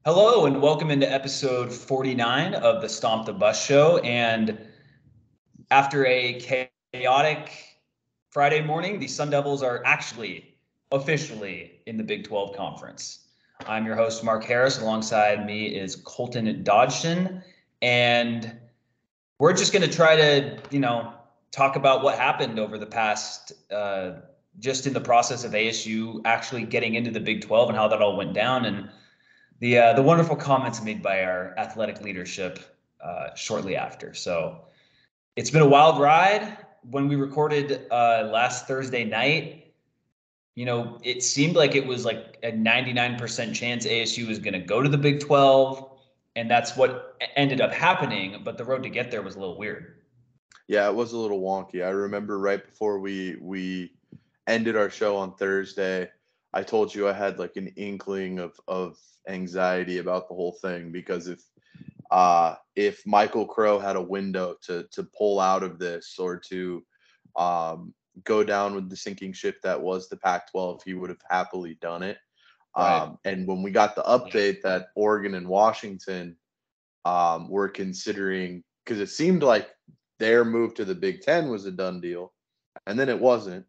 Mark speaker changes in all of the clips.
Speaker 1: Hello and welcome into episode 49 of the Stomp the Bus show. And after a chaotic Friday morning, the Sun Devils are actually officially in the Big 12 conference. I'm your host, Mark Harris. Alongside me is Colton Dodgson. And we're just going to try to, talk about what happened over the past, just in the process of ASU actually getting into the Big 12 and how that all went down. And the wonderful comments made by our athletic leadership shortly after. So it's been a wild ride. When we recorded last Thursday night, it seemed like it was like a 99% chance ASU was going to go to the Big 12, and that's what ended up happening. But the road to get there was a little weird.
Speaker 2: Yeah, it was a little wonky. I remember right before we ended our show on Thursday, I told you I had like an inkling of anxiety about the whole thing because if Michael Crow had a window to pull out of this or to go down with the sinking ship that was the Pac-12, he would have happily done it.
Speaker 1: Right.
Speaker 2: And when we got the update that Oregon and Washington were considering, because it seemed like their move to the Big Ten was a done deal, and then it wasn't,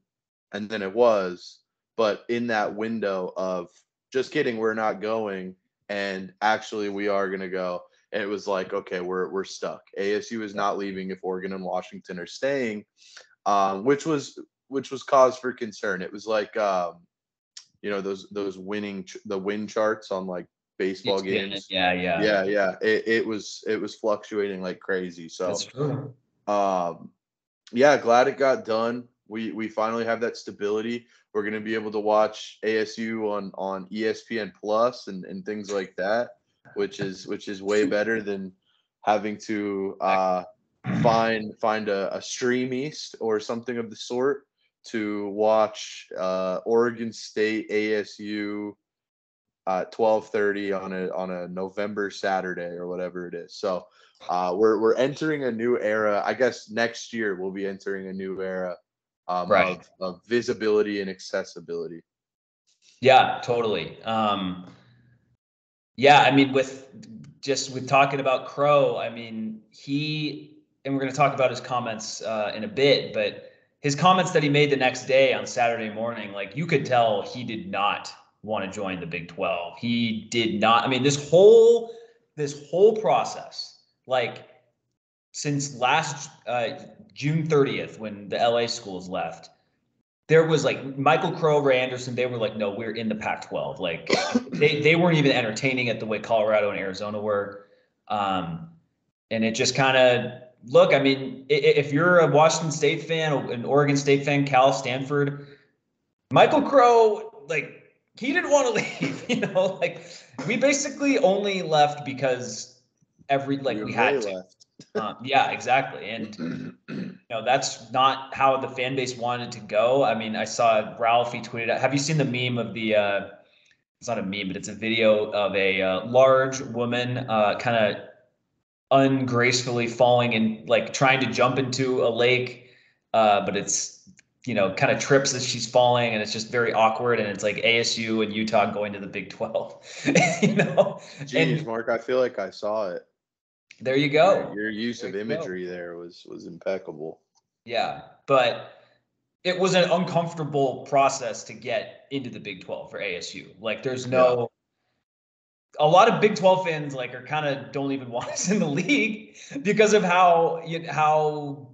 Speaker 2: and then it was. But in that window of just kidding, we're not going, and actually we are going to go, and it was like, okay, we're stuck. ASU is not leaving if Oregon and Washington are staying, which was cause for concern. It was like those the win charts on like baseball games.
Speaker 1: Yeah.
Speaker 2: Yeah. It was fluctuating like crazy. So
Speaker 1: That's true.
Speaker 2: yeah, glad it got done. We finally have that stability. We're gonna be able to watch ASU on ESPN Plus and things like that, which is way better than having to find a Stream East or something of the sort to watch Oregon State ASU 12:30 on a November Saturday or whatever it is. So we're entering a new era. I guess next year we'll be entering a new era
Speaker 1: Right.
Speaker 2: of visibility and accessibility.
Speaker 1: Yeah, totally. Yeah, I mean, with talking about Crow, I mean, and we're going to talk about his comments in a bit, but his comments that he made the next day on Saturday morning, like you could tell he did not want to join the Big 12. He did not. I mean, this whole process, like since last June 30th, when the LA schools left, there was like Michael Crow, Ray Anderson, they were like, no, we're in the Pac-12. Like they weren't even entertaining it the way Colorado and Arizona were. And it just kind of look, I mean, if you're a Washington State fan, an Oregon State fan, Cal, Stanford, Michael Crow, like he didn't want to leave, like we basically only left because we had to.
Speaker 2: Left.
Speaker 1: Yeah, exactly. And that's not how the fan base wanted to go. I mean, I saw Ralphie tweeted out. Have you seen the meme of the? It's not a meme, but it's a video of a large woman kind of ungracefully falling and like trying to jump into a lake, but it's kind of trips as she's falling, and it's just very awkward. And it's like ASU and Utah going to the Big 12.
Speaker 2: Jeez,
Speaker 1: And
Speaker 2: Mark, I feel like I saw it.
Speaker 1: there you
Speaker 2: Your
Speaker 1: go.
Speaker 2: your use
Speaker 1: There
Speaker 2: of
Speaker 1: you go.
Speaker 2: imagery there was impeccable.
Speaker 1: Yeah, but it was an uncomfortable process to get into the Big 12 for ASU. Like there's
Speaker 2: Yeah.
Speaker 1: a lot of Big 12 fans like are kind of don't even want us in the league because of how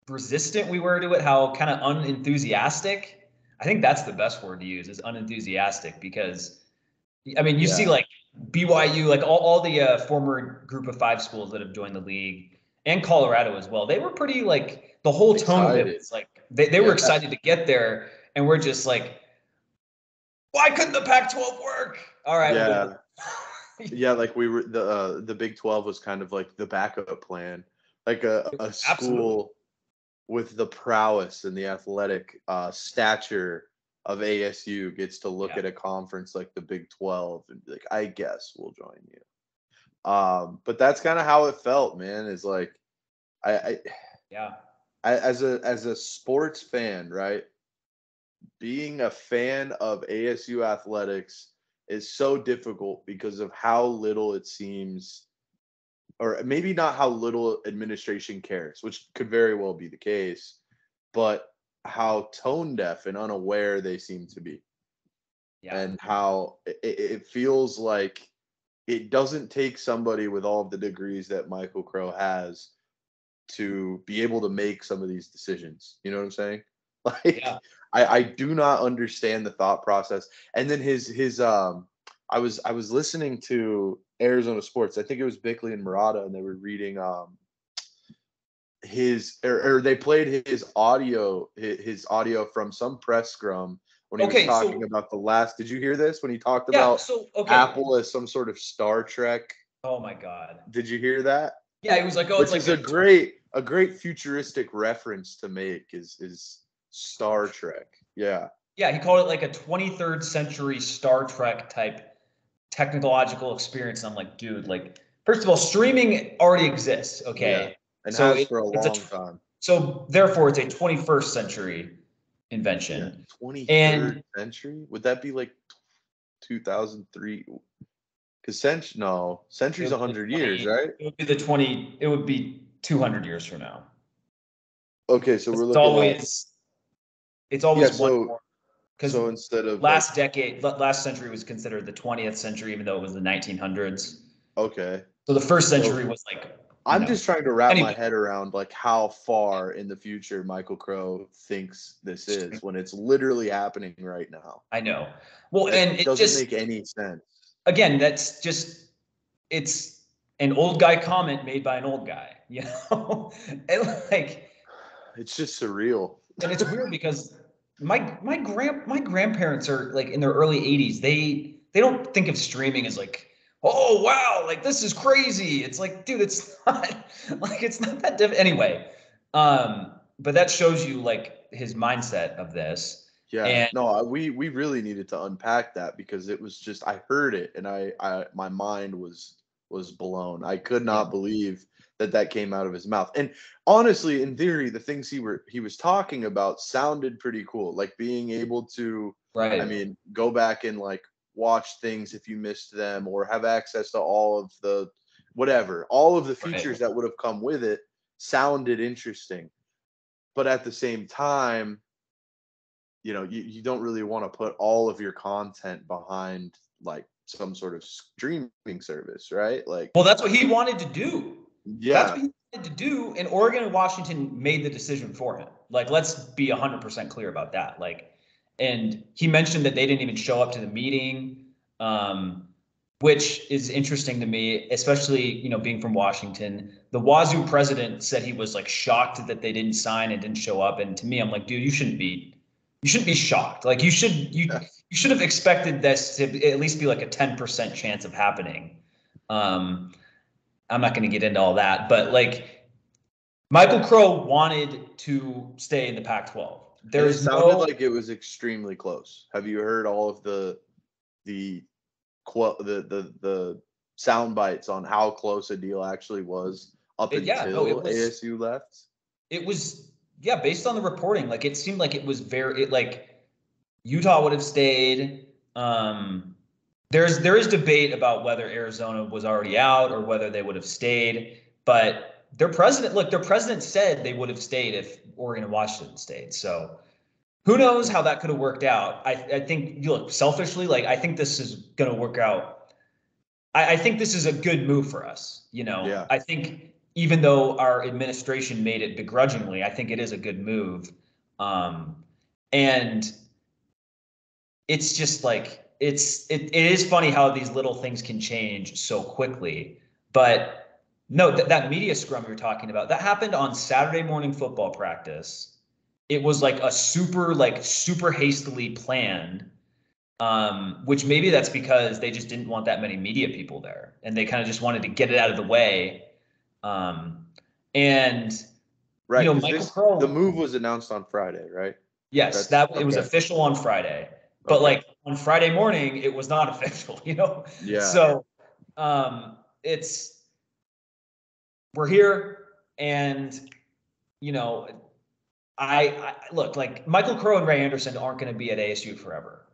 Speaker 1: resistant we were to it, how kind of unenthusiastic. I think that's the best word to use is unenthusiastic because I mean, you see
Speaker 2: Yeah.
Speaker 1: like BYU, like all the former group of five schools that have joined the league and Colorado as well. They were pretty like the whole tone of it
Speaker 2: Excited.
Speaker 1: was like they were
Speaker 2: Yeah.
Speaker 1: excited to get there. And we're just like, why couldn't the Pac-12 work? All right, we'll go.
Speaker 2: Yeah. Yeah, like we were the Big 12 was kind of like the backup plan. Like a
Speaker 1: Absolutely.
Speaker 2: school with the prowess and the athletic stature of ASU gets to look
Speaker 1: Yeah.
Speaker 2: at a conference like the Big 12 and be like, I guess we'll join you. But that's kind of how it felt, man. Is like I,
Speaker 1: Yeah.
Speaker 2: as a sports fan, right? Being a fan of ASU athletics is so difficult because of how little it seems, or maybe not how little administration cares, which could very well be the case, but how tone deaf and unaware they seem to be,
Speaker 1: Yeah.
Speaker 2: and how it feels like it doesn't take somebody with all of the degrees that Michael Crow has to be able to make some of these decisions. You know what I'm saying? Like,
Speaker 1: Yeah.
Speaker 2: I do not understand the thought process. And then I was listening to Arizona Sports. I think it was Bickley and Murata, and they were reading or they played his audio from some press scrum when he was
Speaker 1: Okay.
Speaker 2: talking
Speaker 1: So,
Speaker 2: about the last. Did you hear this when he talked
Speaker 1: yeah.
Speaker 2: about
Speaker 1: So, okay.
Speaker 2: Apple as some sort of Star Trek?
Speaker 1: Oh my God.
Speaker 2: Did you hear that?
Speaker 1: Yeah. He was like, oh, it's
Speaker 2: Which
Speaker 1: like
Speaker 2: is a great futuristic reference to make is Star Trek. Yeah.
Speaker 1: yeah, he called it like a 23rd century Star Trek type technological experience. And I'm like, dude, like, first of all, streaming already exists.
Speaker 2: Yeah.
Speaker 1: Okay.
Speaker 2: And
Speaker 1: So
Speaker 2: has for a
Speaker 1: it's a,
Speaker 2: long time.
Speaker 1: so therefore it's a 21st century
Speaker 2: Yeah.
Speaker 1: invention.
Speaker 2: 23rd
Speaker 1: And
Speaker 2: century? Would that be like 2003? Because
Speaker 1: it
Speaker 2: century's
Speaker 1: would be
Speaker 2: 100
Speaker 1: the
Speaker 2: years,
Speaker 1: 20,
Speaker 2: right?
Speaker 1: it would be 200 years from now.
Speaker 2: Okay, so we're
Speaker 1: It's
Speaker 2: looking at yeah.
Speaker 1: always one
Speaker 2: So
Speaker 1: more. Because
Speaker 2: instead of like
Speaker 1: last century was considered the 20th century, even though it was the 1900s.
Speaker 2: okay,
Speaker 1: So the first
Speaker 2: so
Speaker 1: century was like,
Speaker 2: I'm just trying to wrap my
Speaker 1: anyway.
Speaker 2: head around like how far in the future Michael Crow thinks this is when it's literally happening right now.
Speaker 1: I know. Well,
Speaker 2: That
Speaker 1: and it
Speaker 2: doesn't
Speaker 1: just,
Speaker 2: make any sense.
Speaker 1: again, it's an old guy comment made by an old guy, you know? And like,
Speaker 2: It's just surreal.
Speaker 1: and it's weird because my grandparents are like in their early 80s. They don't think of streaming as like, oh wow, like this is crazy. It's like, dude, it's not like it's not that different anyway. But that shows you like his mindset of this.
Speaker 2: Yeah,
Speaker 1: And
Speaker 2: no, we really needed to unpack that because it was just I heard it and I my mind was blown. I could
Speaker 1: yeah,
Speaker 2: not believe that came out of his mouth. And honestly, in theory, the things he was talking about sounded pretty cool. Like being able to, I
Speaker 1: right.
Speaker 2: mean, go back and like watch things if you missed them or have access to all of the whatever, all of the
Speaker 1: Right.
Speaker 2: features that would have come with it sounded interesting. But at the same time, you don't really want to put all of your content behind like some sort of streaming service, right? Like,
Speaker 1: Well, that's what he wanted to do. That's
Speaker 2: yeah,
Speaker 1: what he wanted to do, and Oregon and Washington made the decision for him. Like, let's be 100% clear about that. Like, and he mentioned that they didn't even show up to the meeting, which is interesting to me, especially being from Washington. The Wazoo president said he was like shocked that they didn't sign and didn't show up. And to me, I'm like, dude, you shouldn't be shocked. Like, you should have expected this to at least be like a 10% chance of happening. Um, I'm not going to get into all that, but like Michael Crow wanted to stay in the Pac-12.
Speaker 2: and it
Speaker 1: There's
Speaker 2: sounded
Speaker 1: no,
Speaker 2: like it was extremely close. Have you heard all of the the sound bites on how close a deal actually was up
Speaker 1: yeah, no,
Speaker 2: until ASU left?
Speaker 1: it was, yeah, based on the reporting, like it seemed like it was like Utah would have stayed. There is debate about whether Arizona was already out or whether they would have stayed, but their president said they would have stayed if Oregon and Washington stayed. So who knows how that could have worked out? I think, look, selfishly, like I think this is going to work out. I think this is a good move for us.
Speaker 2: Yeah,
Speaker 1: I think even though our administration made it begrudgingly, I think it is a good move. And it's just like it is funny how these little things can change so quickly. But no, that media scrum you're talking about, that happened on Saturday morning football practice. It was like a super hastily planned, which maybe that's because they just didn't want that many media people there and they kind of just wanted to get it out of the way. And
Speaker 2: right. Because
Speaker 1: Michael
Speaker 2: the
Speaker 1: Crow,
Speaker 2: move was announced on Friday, right?
Speaker 1: yes,
Speaker 2: That's
Speaker 1: that it was
Speaker 2: okay.
Speaker 1: official on Friday, but
Speaker 2: Okay.
Speaker 1: like on Friday morning, it was not official.
Speaker 2: Yeah.
Speaker 1: So it's we're here, and you know, I look like Michael Crow and Ray Anderson aren't going to be at ASU forever,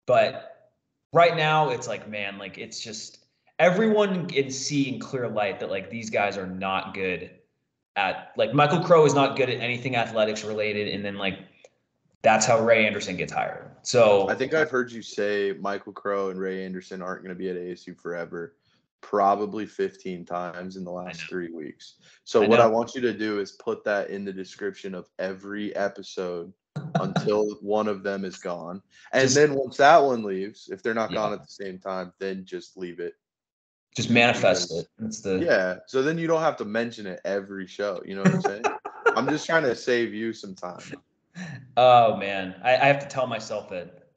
Speaker 1: but right now it's like, man, like it's just everyone can see in clear light that like these guys are not good at like Michael Crow is not good at anything athletics related, and then like that's how Ray Anderson gets hired.
Speaker 2: I
Speaker 1: So
Speaker 2: think I've heard you say Michael Crow and Ray Anderson aren't going to be at ASU forever, probably 15 times in the
Speaker 1: I
Speaker 2: last
Speaker 1: know,
Speaker 2: 3 weeks. So
Speaker 1: I
Speaker 2: what I
Speaker 1: know,
Speaker 2: want you to do is put that in the description of every episode until one of them is gone. And
Speaker 1: just
Speaker 2: then once that one leaves, if they're not
Speaker 1: yeah,
Speaker 2: gone at the same time, then just leave it
Speaker 1: just manifest it.
Speaker 2: because
Speaker 1: That's the
Speaker 2: yeah, so then you don't have to mention it every show, you know what I'm saying? I'm just trying to save you some time.
Speaker 1: oh man, I have to tell myself that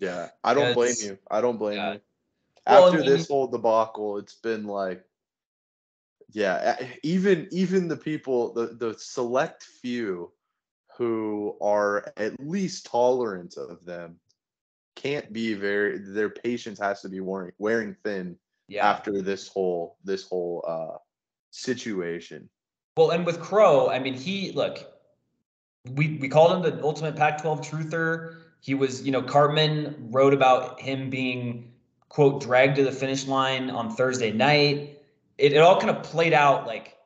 Speaker 2: Yeah, I don't blame
Speaker 1: because
Speaker 2: you. I don't blame
Speaker 1: yeah,
Speaker 2: you.
Speaker 1: well,
Speaker 2: After
Speaker 1: I mean,
Speaker 2: this whole debacle, it's been like, yeah, even the people, the select few who are at least tolerant of them can't be their patience has to be wearing thin
Speaker 1: yeah.
Speaker 2: after this whole situation.
Speaker 1: Well, and with Crow, I mean, he look, we called him the ultimate Pac-12 truther. He was, Cartman wrote about him being quote dragged to the finish line on Thursday night. It all kind of played out like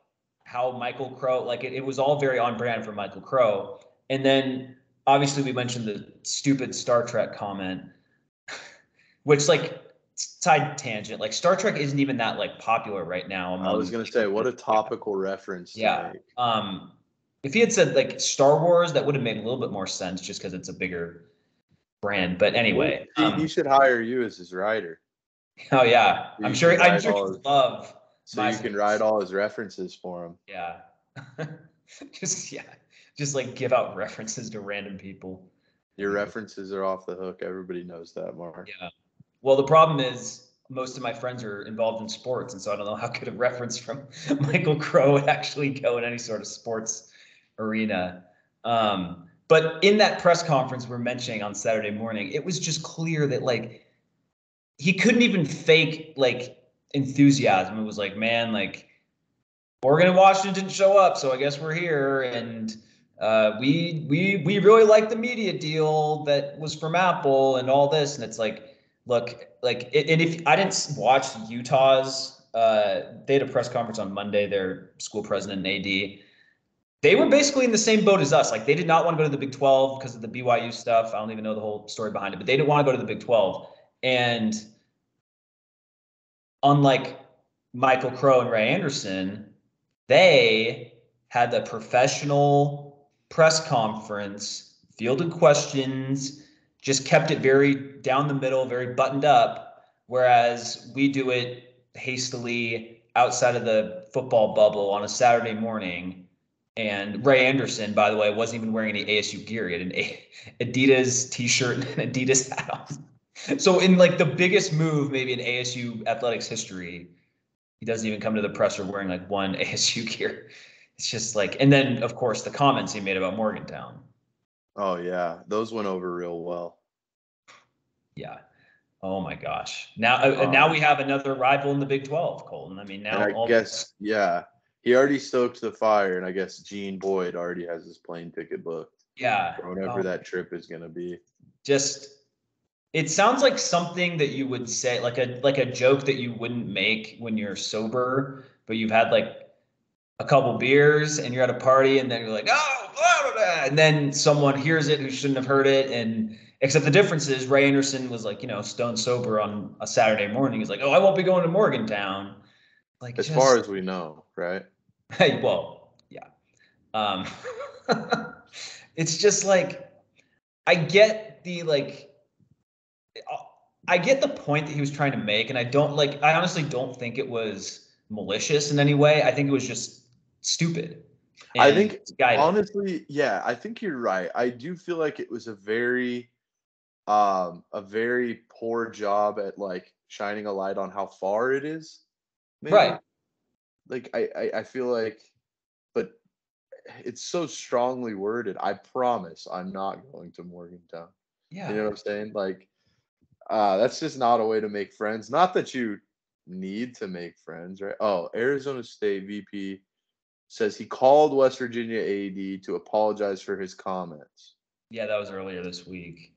Speaker 1: how Michael Crow, like it was all very on brand for Michael Crow. And then obviously we mentioned the stupid Star Trek comment, which like side tangent, like Star Trek isn't even that like popular right now
Speaker 2: I was
Speaker 1: among
Speaker 2: gonna say,
Speaker 1: people.
Speaker 2: what a topical reference to
Speaker 1: Yeah.
Speaker 2: make.
Speaker 1: If he had said like Star Wars, that would have made a little bit more sense just because it's a bigger brand. But
Speaker 2: Well,
Speaker 1: anyway,
Speaker 2: he should hire you as his writer.
Speaker 1: oh yeah,
Speaker 2: So
Speaker 1: I'm
Speaker 2: you can
Speaker 1: sure I'm
Speaker 2: write
Speaker 1: sure
Speaker 2: all
Speaker 1: he'd love
Speaker 2: so
Speaker 1: my
Speaker 2: you can write
Speaker 1: suggestion.
Speaker 2: all his references for him.
Speaker 1: Yeah. just yeah, just like give out references to random people.
Speaker 2: Your references are off the hook. Everybody knows that, Mark.
Speaker 1: Yeah. Well, the problem is most of my friends are involved in sports, and so I don't know how good a reference from Michael Crow would actually go in any sort of sports arena. But in that press conference we're mentioning on Saturday morning, it was just clear that like he couldn't even fake like enthusiasm. It was like, man, like Oregon and Washington didn't show up, so I guess we're here. And we really like the media deal that was from Apple and all this. And it's like, look, like, and if I didn't watch Utah's, they had a press conference on Monday. Their school president and AD, they were basically in the same boat as us. Like they did not want to go to the Big 12 because of the BYU stuff. I don't even know the whole story behind it, but they didn't want to go to the Big 12. And unlike Michael Crow and Ray Anderson, they had the professional press conference, fielded questions, just kept it very down the middle, very buttoned up. Whereas we do it hastily outside of the football bubble on a Saturday morning. And Ray Anderson, by the way, wasn't even wearing any ASU gear. He had an Adidas t-shirt and an Adidas hat on. So in like the biggest move maybe in ASU athletics history, he doesn't even come to the presser wearing like one ASU gear. It's just like, and then of course the comments he made about Morgantown.
Speaker 2: Oh yeah, those went over real well.
Speaker 1: Yeah. Oh my gosh. Now we
Speaker 2: Um,
Speaker 1: have another rival in the Big 12, Colton. I mean,
Speaker 2: and
Speaker 1: now
Speaker 2: I
Speaker 1: all
Speaker 2: guess yeah, he already stoked the fire, and I guess Gene Boyd already has his plane ticket booked
Speaker 1: yeah.
Speaker 2: for whenever
Speaker 1: Oh,
Speaker 2: that trip is gonna be.
Speaker 1: just it sounds like something that you would say, like a joke that you wouldn't make when you're sober, but you've had like a couple beers and you're at a party and then you're like, oh, blah, blah, blah. And then someone hears it who shouldn't have heard it. And except the difference is Ray Anderson was like, stone sober on a Saturday morning. He's like, oh, I won't be going to Morgantown. Like,
Speaker 2: As far
Speaker 1: just,
Speaker 2: as we know, right?
Speaker 1: hey, well, yeah. Um, it's just like, I get the, like, I get the point that he was trying to make. And I honestly don't think it was malicious in any way. I think it was just stupid
Speaker 2: I
Speaker 1: and
Speaker 2: think
Speaker 1: misguided.
Speaker 2: honestly, yeah, I think you're right. I do feel like it was a very poor job at like shining a light on how far it is,
Speaker 1: Right.
Speaker 2: maybe. Like I feel like but it's so strongly worded. I promise I'm not going to Morgantown. You
Speaker 1: Yeah.
Speaker 2: know what I'm saying? Like that's just not a way to make friends. Not that you need to make friends, right? Oh, Arizona State VP says he called West Virginia AD to apologize for his comments.
Speaker 1: Yeah, that was earlier this week.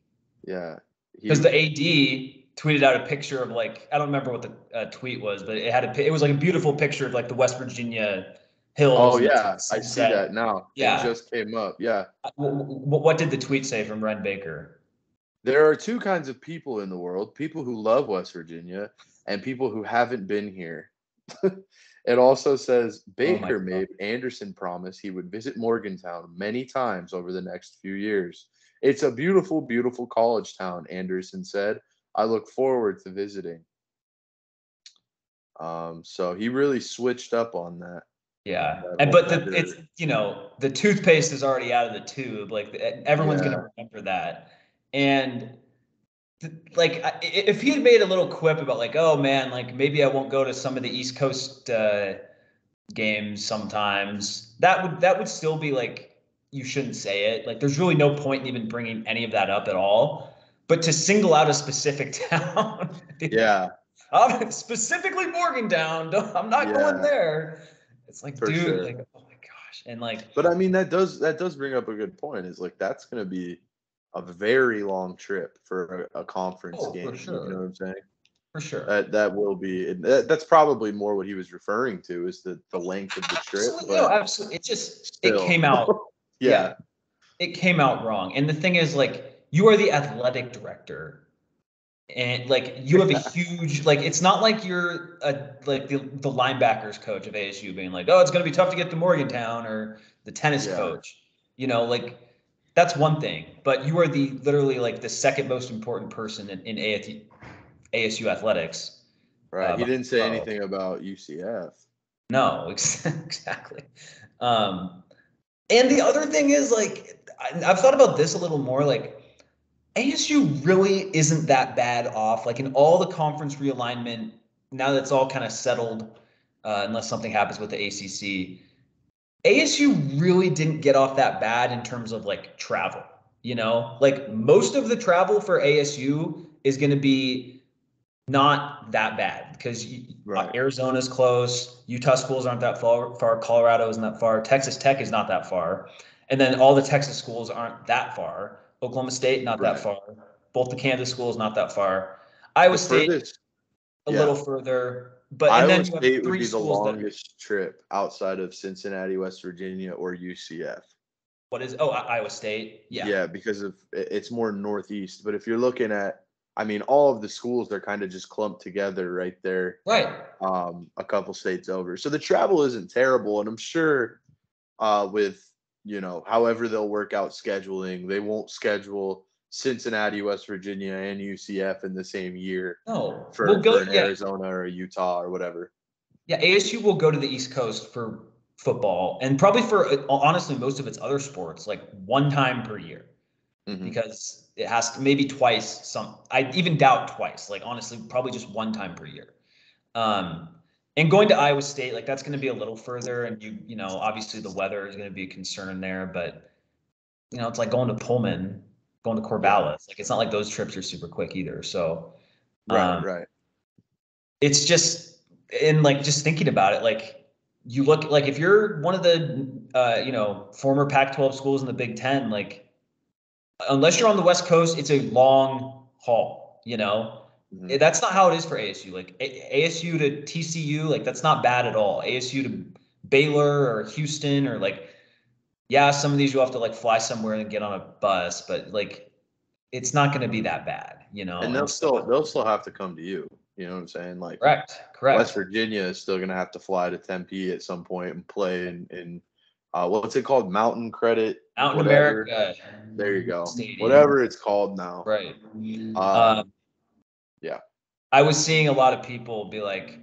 Speaker 2: Yeah.
Speaker 1: because the AD tweeted out a picture of like, I don't remember what the tweet was, but it was like a beautiful picture of like the West Virginia hills
Speaker 2: Oh
Speaker 1: and
Speaker 2: yeah,
Speaker 1: the
Speaker 2: I see
Speaker 1: sunset.
Speaker 2: that now. It
Speaker 1: Yeah.
Speaker 2: just came up. Yeah.
Speaker 1: What did the tweet say from Ren Baker?
Speaker 2: There are two kinds of people in the world: people who love West Virginia and people who haven't been here. It also says
Speaker 1: Oh my
Speaker 2: Baker
Speaker 1: God.
Speaker 2: made Anderson promise he would visit Morgantown many times over the next few years. It's a beautiful, beautiful college town, Anderson said. I look forward to visiting. So he really switched up on that.
Speaker 1: Yeah.
Speaker 2: That
Speaker 1: And
Speaker 2: whole
Speaker 1: but it's,
Speaker 2: Better.
Speaker 1: the toothpaste is already out of the tube. Like everyone's going
Speaker 2: Yeah.
Speaker 1: to remember that. And like if he had made a little quip about like, oh man, like maybe I won't go to some of the East Coast games sometimes, that would still be like, you shouldn't say it. Like there's really no point in even bringing any of that up at all. But to single out a specific town,
Speaker 2: Yeah.
Speaker 1: specifically Morgantown, I'm not going
Speaker 2: Yeah.
Speaker 1: there. It's like,
Speaker 2: For
Speaker 1: dude,
Speaker 2: sure.
Speaker 1: like, oh my gosh. And like,
Speaker 2: But I mean, that does bring up a good point. Is like that's going to be a very long trip for a conference
Speaker 1: oh, for
Speaker 2: game. You know what
Speaker 1: sure.
Speaker 2: I'm saying?
Speaker 1: For sure.
Speaker 2: That will be. That's probably more what he was referring to is the length of the trip.
Speaker 1: Absolutely. No,
Speaker 2: But
Speaker 1: absolutely. It
Speaker 2: still,
Speaker 1: came out.
Speaker 2: yeah,
Speaker 1: Yeah. It came out wrong. And the thing is, like, you are the athletic director. And like you have a huge, like, it's not like you're like the linebackers coach of ASU being like, oh, it's gonna be tough to get to Morgantown, or the tennis
Speaker 2: yeah,
Speaker 1: coach. Like that's one thing. But you are the literally like the second most important person in ASU athletics.
Speaker 2: right. He
Speaker 1: Behind
Speaker 2: didn't say
Speaker 1: Bo.
Speaker 2: anything about UCF.
Speaker 1: No, exactly. Um, and the other thing is like I've thought about this a little more. Like ASU really isn't that bad off. Like in all the conference realignment, now that it's all kind of settled, unless something happens with the ACC, ASU really didn't get off that bad in terms of like travel. Like most of the travel for ASU is going to be not that bad because
Speaker 2: Right.
Speaker 1: Arizona's close, Utah schools aren't that far, Colorado isn't that far, Texas Tech is not that far, and then all the Texas schools aren't that far. Oklahoma State not that
Speaker 2: Right.
Speaker 1: far. Both the Kansas schools not that far. Iowa
Speaker 2: The
Speaker 1: State
Speaker 2: furthest,
Speaker 1: a little
Speaker 2: yeah.
Speaker 1: further, and
Speaker 2: Iowa
Speaker 1: then you have
Speaker 2: State would
Speaker 1: three
Speaker 2: be the
Speaker 1: schools that
Speaker 2: longest trip outside of Cincinnati, West Virginia, or UCF.
Speaker 1: Iowa State, yeah,
Speaker 2: Yeah, because of it's more northeast. But if you're looking at, I mean, all of the schools, they're kind of just clumped together right there,
Speaker 1: right.
Speaker 2: a couple states over. So the travel isn't terrible, and I'm sure with however they'll work out scheduling, they won't schedule Cincinnati, West Virginia, and UCF in the same year
Speaker 1: No, we'll
Speaker 2: for
Speaker 1: go.
Speaker 2: an
Speaker 1: Yeah,
Speaker 2: Arizona or a Utah or whatever.
Speaker 1: yeah, ASU will go to the East Coast for football and probably for honestly most of its other sports, like one time per year,
Speaker 2: Hmm.
Speaker 1: because it has to maybe twice. I even doubt twice. Like honestly, probably just one time per year. Um, and going to Iowa State, like that's going to be a little further, and obviously the weather is going to be a concern there, but it's like going to Pullman, going to
Speaker 2: Yeah.
Speaker 1: Corvallis. Like it's not like those trips are super quick either. So
Speaker 2: Right.
Speaker 1: um,
Speaker 2: Right.
Speaker 1: it's just, and like just thinking about it, like you look like if you're one of the former Pac-12 schools in the Big Ten, like unless you're on the West Coast, it's a long haul.
Speaker 2: Hmm.
Speaker 1: That's not how it is for ASU. Like ASU to TCU, like that's not bad at all. ASU to Baylor or Houston, or like, yeah, some of these you'll have to like fly somewhere and get on a bus, but like it's not going to be that bad,
Speaker 2: And
Speaker 1: And so,
Speaker 2: they'll still have to come to you. You know what I'm saying? Like West
Speaker 1: correct.
Speaker 2: Virginia is still going to have to fly to Tempe at some point and play in what's it called? Mountain Credit,
Speaker 1: Out in
Speaker 2: whatever.
Speaker 1: America
Speaker 2: There you go.
Speaker 1: Stadium,
Speaker 2: Whatever it's called now.
Speaker 1: right? Uh,
Speaker 2: Um, yeah.
Speaker 1: I was seeing a lot of people be like,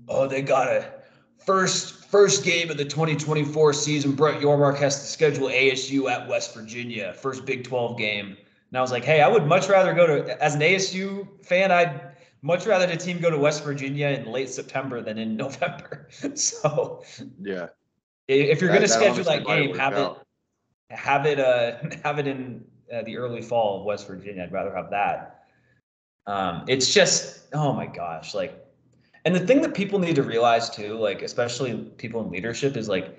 Speaker 1: "Oh, they got a first game of the 2024 season. Brett Yormark has to schedule ASU at West Virginia, first Big 12 game." And I was like, "Hey, I would much rather go to, as an ASU fan, I'd much rather the team go to West Virginia in late September than in November." So
Speaker 2: Yeah.
Speaker 1: if you're going to
Speaker 2: That
Speaker 1: schedule
Speaker 2: honestly
Speaker 1: that
Speaker 2: might
Speaker 1: game,
Speaker 2: work out.
Speaker 1: have it have it in the early fall of West Virginia. I'd rather have that. It's just, oh my gosh, like, and the thing that people need to realize too, like especially people in leadership, is like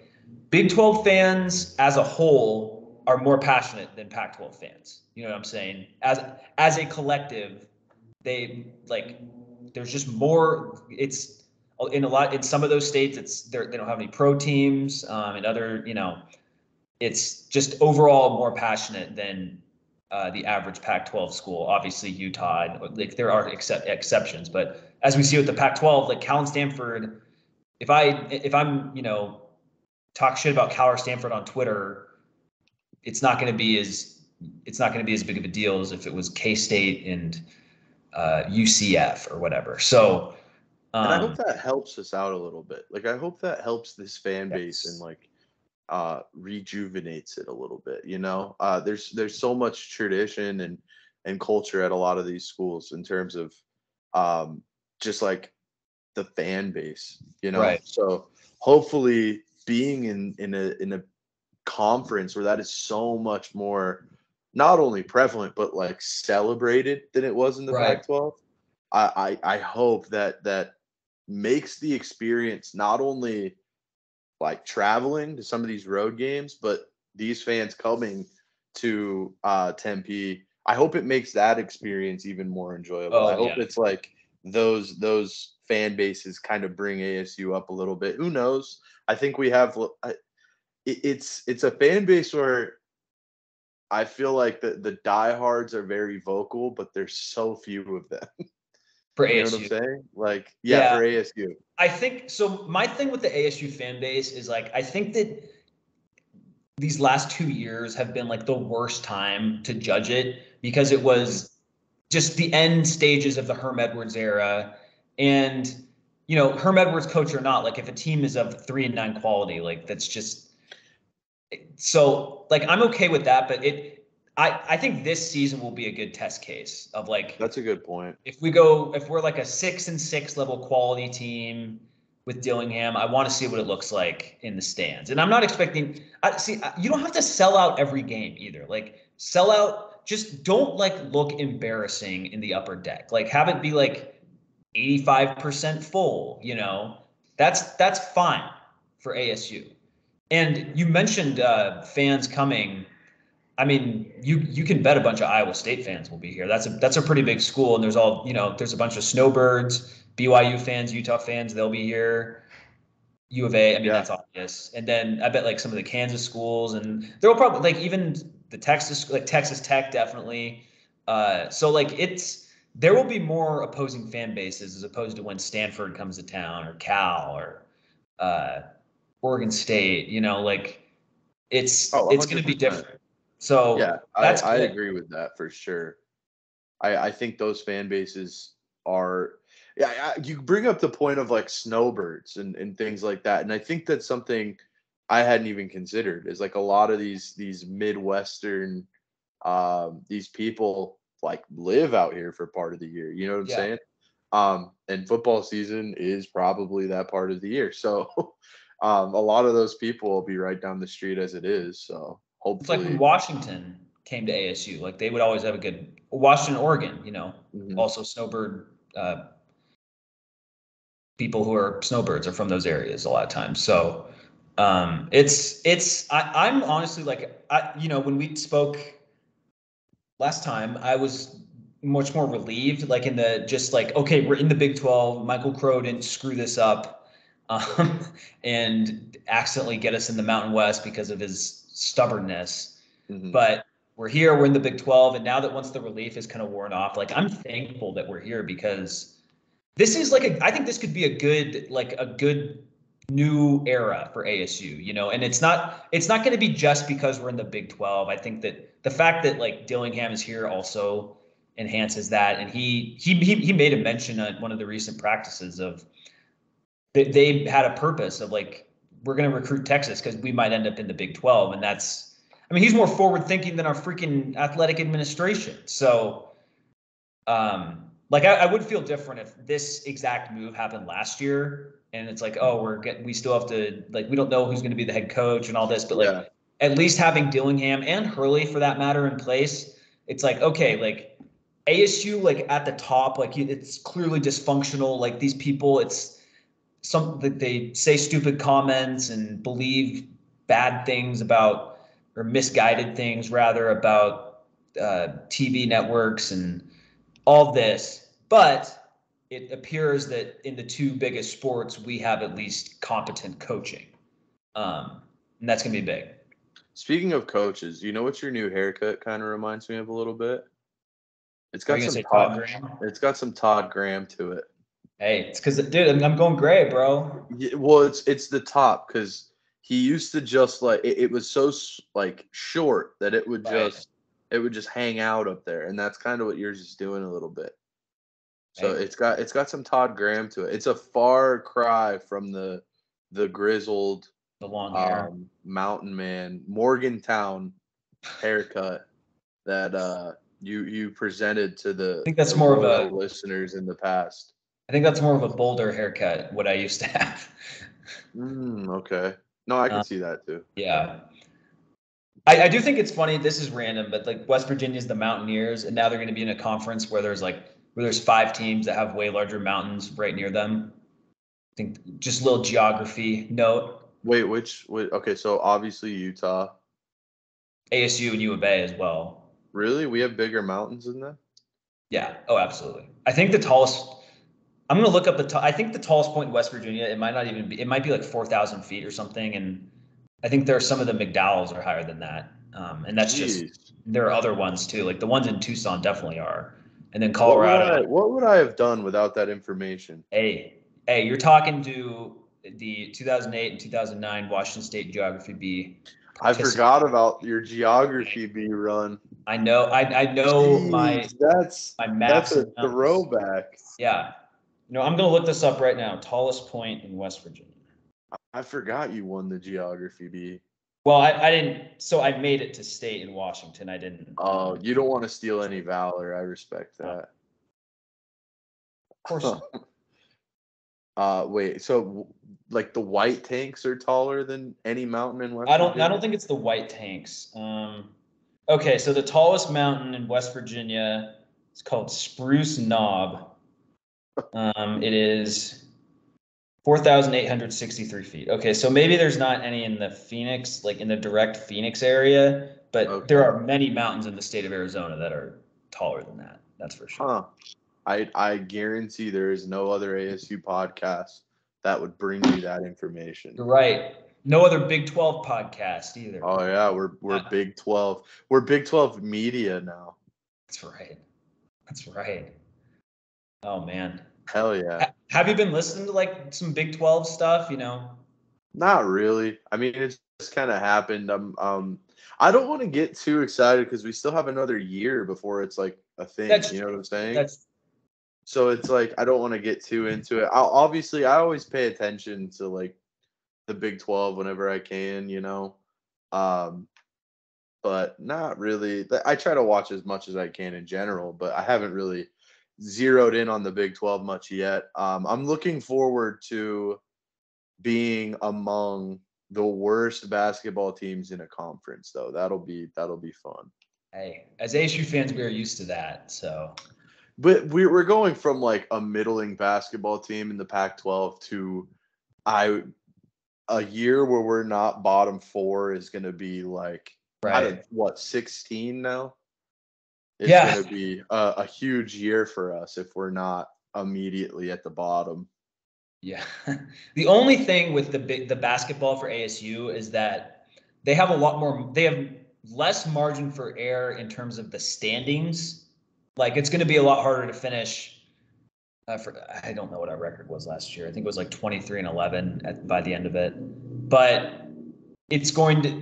Speaker 1: Big 12 fans as a whole are more passionate than Pac-12 fans. You know what I'm saying? As a collective, they like there's just more. It's in some of those states, they don't have any pro teams. In other, it's just overall more passionate than the average Pac-12 school. Obviously, Utah, like there are exceptions, but as we see with the Pac-12, like Cal and Stanford, if I'm talk shit about Cal or Stanford on Twitter, it's not going to be as big of a deal as if it was K-State and UCF or whatever. So,
Speaker 2: and I hope that helps us out a little bit. Like, I hope that helps this fan base and like rejuvenates it a little bit. There's so much tradition and culture at a lot of these schools in terms of just like the fan base.
Speaker 1: Right.
Speaker 2: So hopefully being in a conference where that is so much more not only prevalent but like celebrated than it was in the
Speaker 1: Right.
Speaker 2: Pac-12. I hope that makes the experience not only like traveling to some of these road games, but these fans coming to Tempe. I hope it makes that experience even more enjoyable. I hope it's like those fan bases kind of bring ASU up a little bit. Who knows? I think we have it's a fan base where I feel like the diehards are very vocal, but there's so few of them.
Speaker 1: For
Speaker 2: You
Speaker 1: ASU.
Speaker 2: know what I'm saying? Like, yeah, for ASU.
Speaker 1: I think so. My thing with the ASU fan base is like, I think that these last 2 years have been like the worst time to judge it because it was just the end stages of the Herm Edwards era. And, Herm Edwards coach or not, like if a team is of 3-9 quality, like that's just so like, I'm okay with that. But I think this season will be a good test case of like,
Speaker 2: that's a good point.
Speaker 1: If we're like a 6-6 level quality team with Dillingham, I want to see what it looks like in the stands. And I'm not expecting, you don't have to sell out every game either. Like sell out, just don't like look embarrassing in the upper deck. Like have it be like 85% full, that's fine for ASU. And you mentioned fans coming. I mean, you can bet a bunch of Iowa State fans will be here. That's a pretty big school, and there's a bunch of snowbirds, BYU fans, Utah fans. They'll be here. U of A. I mean, that's obvious. And then I bet like some of the Kansas schools, and there will probably like even the Texas Tech definitely. So like there will be more opposing fan bases as opposed to when Stanford comes to town or Cal or Oregon State. Like it's going to be different. So
Speaker 2: yeah,
Speaker 1: that's
Speaker 2: I agree with that for sure. I think those fan bases are, you bring up the point of like snowbirds and things like that. And I think that's something I hadn't even considered is like a lot of these Midwestern, these people like live out here for part of the year. You know what I'm saying? And football season is probably that part of the year. So a lot of those people will be right down the street as it is. So hopefully.
Speaker 1: It's like when Washington came to ASU, like they would always have a good Washington, Oregon, also snowbird people who are snowbirds are from those areas a lot of times. So I'm honestly like, when we spoke last time, I was much more relieved, like in the just like, okay, we're in the Big 12. Michael Crow didn't screw this up and accidentally get us in the Mountain West because of his stubbornness. But we're here, we're in the Big 12. And now that once the relief is kind of worn off, like I'm thankful that we're here because this is like I think this could be a good new era for ASU, and it's not going to be just because we're in the Big 12. I think that the fact that like Dillingham is here also enhances that. And he made a mention at one of the recent practices of that they had a purpose of like, we're going to recruit Texas because we might end up in the Big 12. And he's more forward thinking than our freaking athletic administration. So, like I would feel different if this exact move happened last year and it's like, oh, we still have to, like, we don't know who's going to be the head coach and all this, but like at least having Dillingham and Hurley for that matter in place, it's like, okay, like ASU, like at the top, like it's clearly dysfunctional. Like these people, it's something that they say stupid comments and believe bad things about, or misguided things rather about TV networks and all this. But it appears that in the two biggest sports, we have at least competent coaching. And that's going to be big.
Speaker 2: Speaking of coaches, you know what your new haircut kind of reminds me of a little bit? It's
Speaker 1: Are
Speaker 2: got
Speaker 1: you going to
Speaker 2: some
Speaker 1: say Todd Graham?
Speaker 2: It's got some Todd Graham to it.
Speaker 1: Hey, it's because, dude, I'm going gray, bro.
Speaker 2: Yeah, well, it's the top because he used to just like it was so like short that it would just hang out up there, and that's kind of what yours is doing a little bit. So
Speaker 1: Hey,
Speaker 2: it's got some Todd Graham to it. It's a far cry from the grizzled
Speaker 1: the long hair.
Speaker 2: mountain man Morgantown haircut that you presented to
Speaker 1: I think that's
Speaker 2: the
Speaker 1: more of
Speaker 2: loyal
Speaker 1: a
Speaker 2: listeners in the past.
Speaker 1: I think that's more of a Boulder haircut, what I used to have.
Speaker 2: Okay. No, I can
Speaker 1: Uh,
Speaker 2: see that too.
Speaker 1: yeah. I do think it's funny. This is random, but like West Virginia's the Mountaineers, and now they're going to be in a conference where there's 5 teams that have way larger mountains right near them. I think just a little geography note.
Speaker 2: Wait, okay, so obviously Utah.
Speaker 1: ASU and U of A as well.
Speaker 2: Really? We have bigger mountains than that?
Speaker 1: Yeah. Oh, absolutely. I think the tallest. I'm going to look up I think the tallest point in West Virginia. It might not even be. It might be like 4,000 feet or something, and I think there are some of the McDowells are higher than that. And that's just
Speaker 2: Jeez.
Speaker 1: there are other ones too. Like the ones in Tucson definitely are, and then Colorado.
Speaker 2: What would I have done without that information?
Speaker 1: Hey, you're talking to the 2008 and 2009 Washington State Geography B.
Speaker 2: I forgot about your geography B run.
Speaker 1: I know. I know
Speaker 2: Jeez,
Speaker 1: my
Speaker 2: that's
Speaker 1: maps
Speaker 2: a
Speaker 1: and mountains.
Speaker 2: throwback.
Speaker 1: Yeah. I'm gonna look this up right now. Tallest point in West Virginia.
Speaker 2: I forgot you won the geography B.
Speaker 1: Well, I didn't. So I made it to state in Washington. I didn't.
Speaker 2: Oh, you don't want to steal any valor. I respect that.
Speaker 1: Of course.
Speaker 2: Wait. So, like the white tanks are taller than any mountain in West Virginia?
Speaker 1: I don't think it's the white tanks. Okay, so the tallest mountain in West Virginia is called Spruce Knob. It is 4,863 feet. Okay, so maybe there's not any in the Phoenix, like in the direct Phoenix area, but there are many mountains in the state of Arizona that are taller than that. That's for sure.
Speaker 2: Huh. I guarantee there is no other ASU podcast that would bring you that information.
Speaker 1: You're right. No other Big 12 podcast either.
Speaker 2: Oh yeah, we're Big 12. We're Big 12 media now.
Speaker 1: That's right. That's right. Oh man.
Speaker 2: Hell yeah.
Speaker 1: Have you been listening to like some Big 12 stuff,
Speaker 2: Not really. I mean, it just kind of happened. I don't want to get too excited because we still have another year before it's like a thing. You know what I'm saying? So it's like I don't want to get too into it. Obviously, I always pay attention to like the Big 12 whenever I can, but not really. I try to watch as much as I can in general, but I haven't really zeroed in on the Big 12 much yet. I'm looking forward to being among the worst basketball teams in a conference, though. That'll be fun.
Speaker 1: Hey, as ASU fans, we are used to that. So,
Speaker 2: but we're going from like a middling basketball team in the Pac-12 to a year where we're not bottom 4 is going to be like,
Speaker 1: right.
Speaker 2: 16 now? It's going to be a huge year for us if we're not immediately at the bottom.
Speaker 1: Yeah. The only thing with the basketball for ASU is that they have less margin for error in terms of the standings. Like it's going to be a lot harder to finish. I don't know what our record was last year. I think it was like 23-11 by the end of it. But it's going to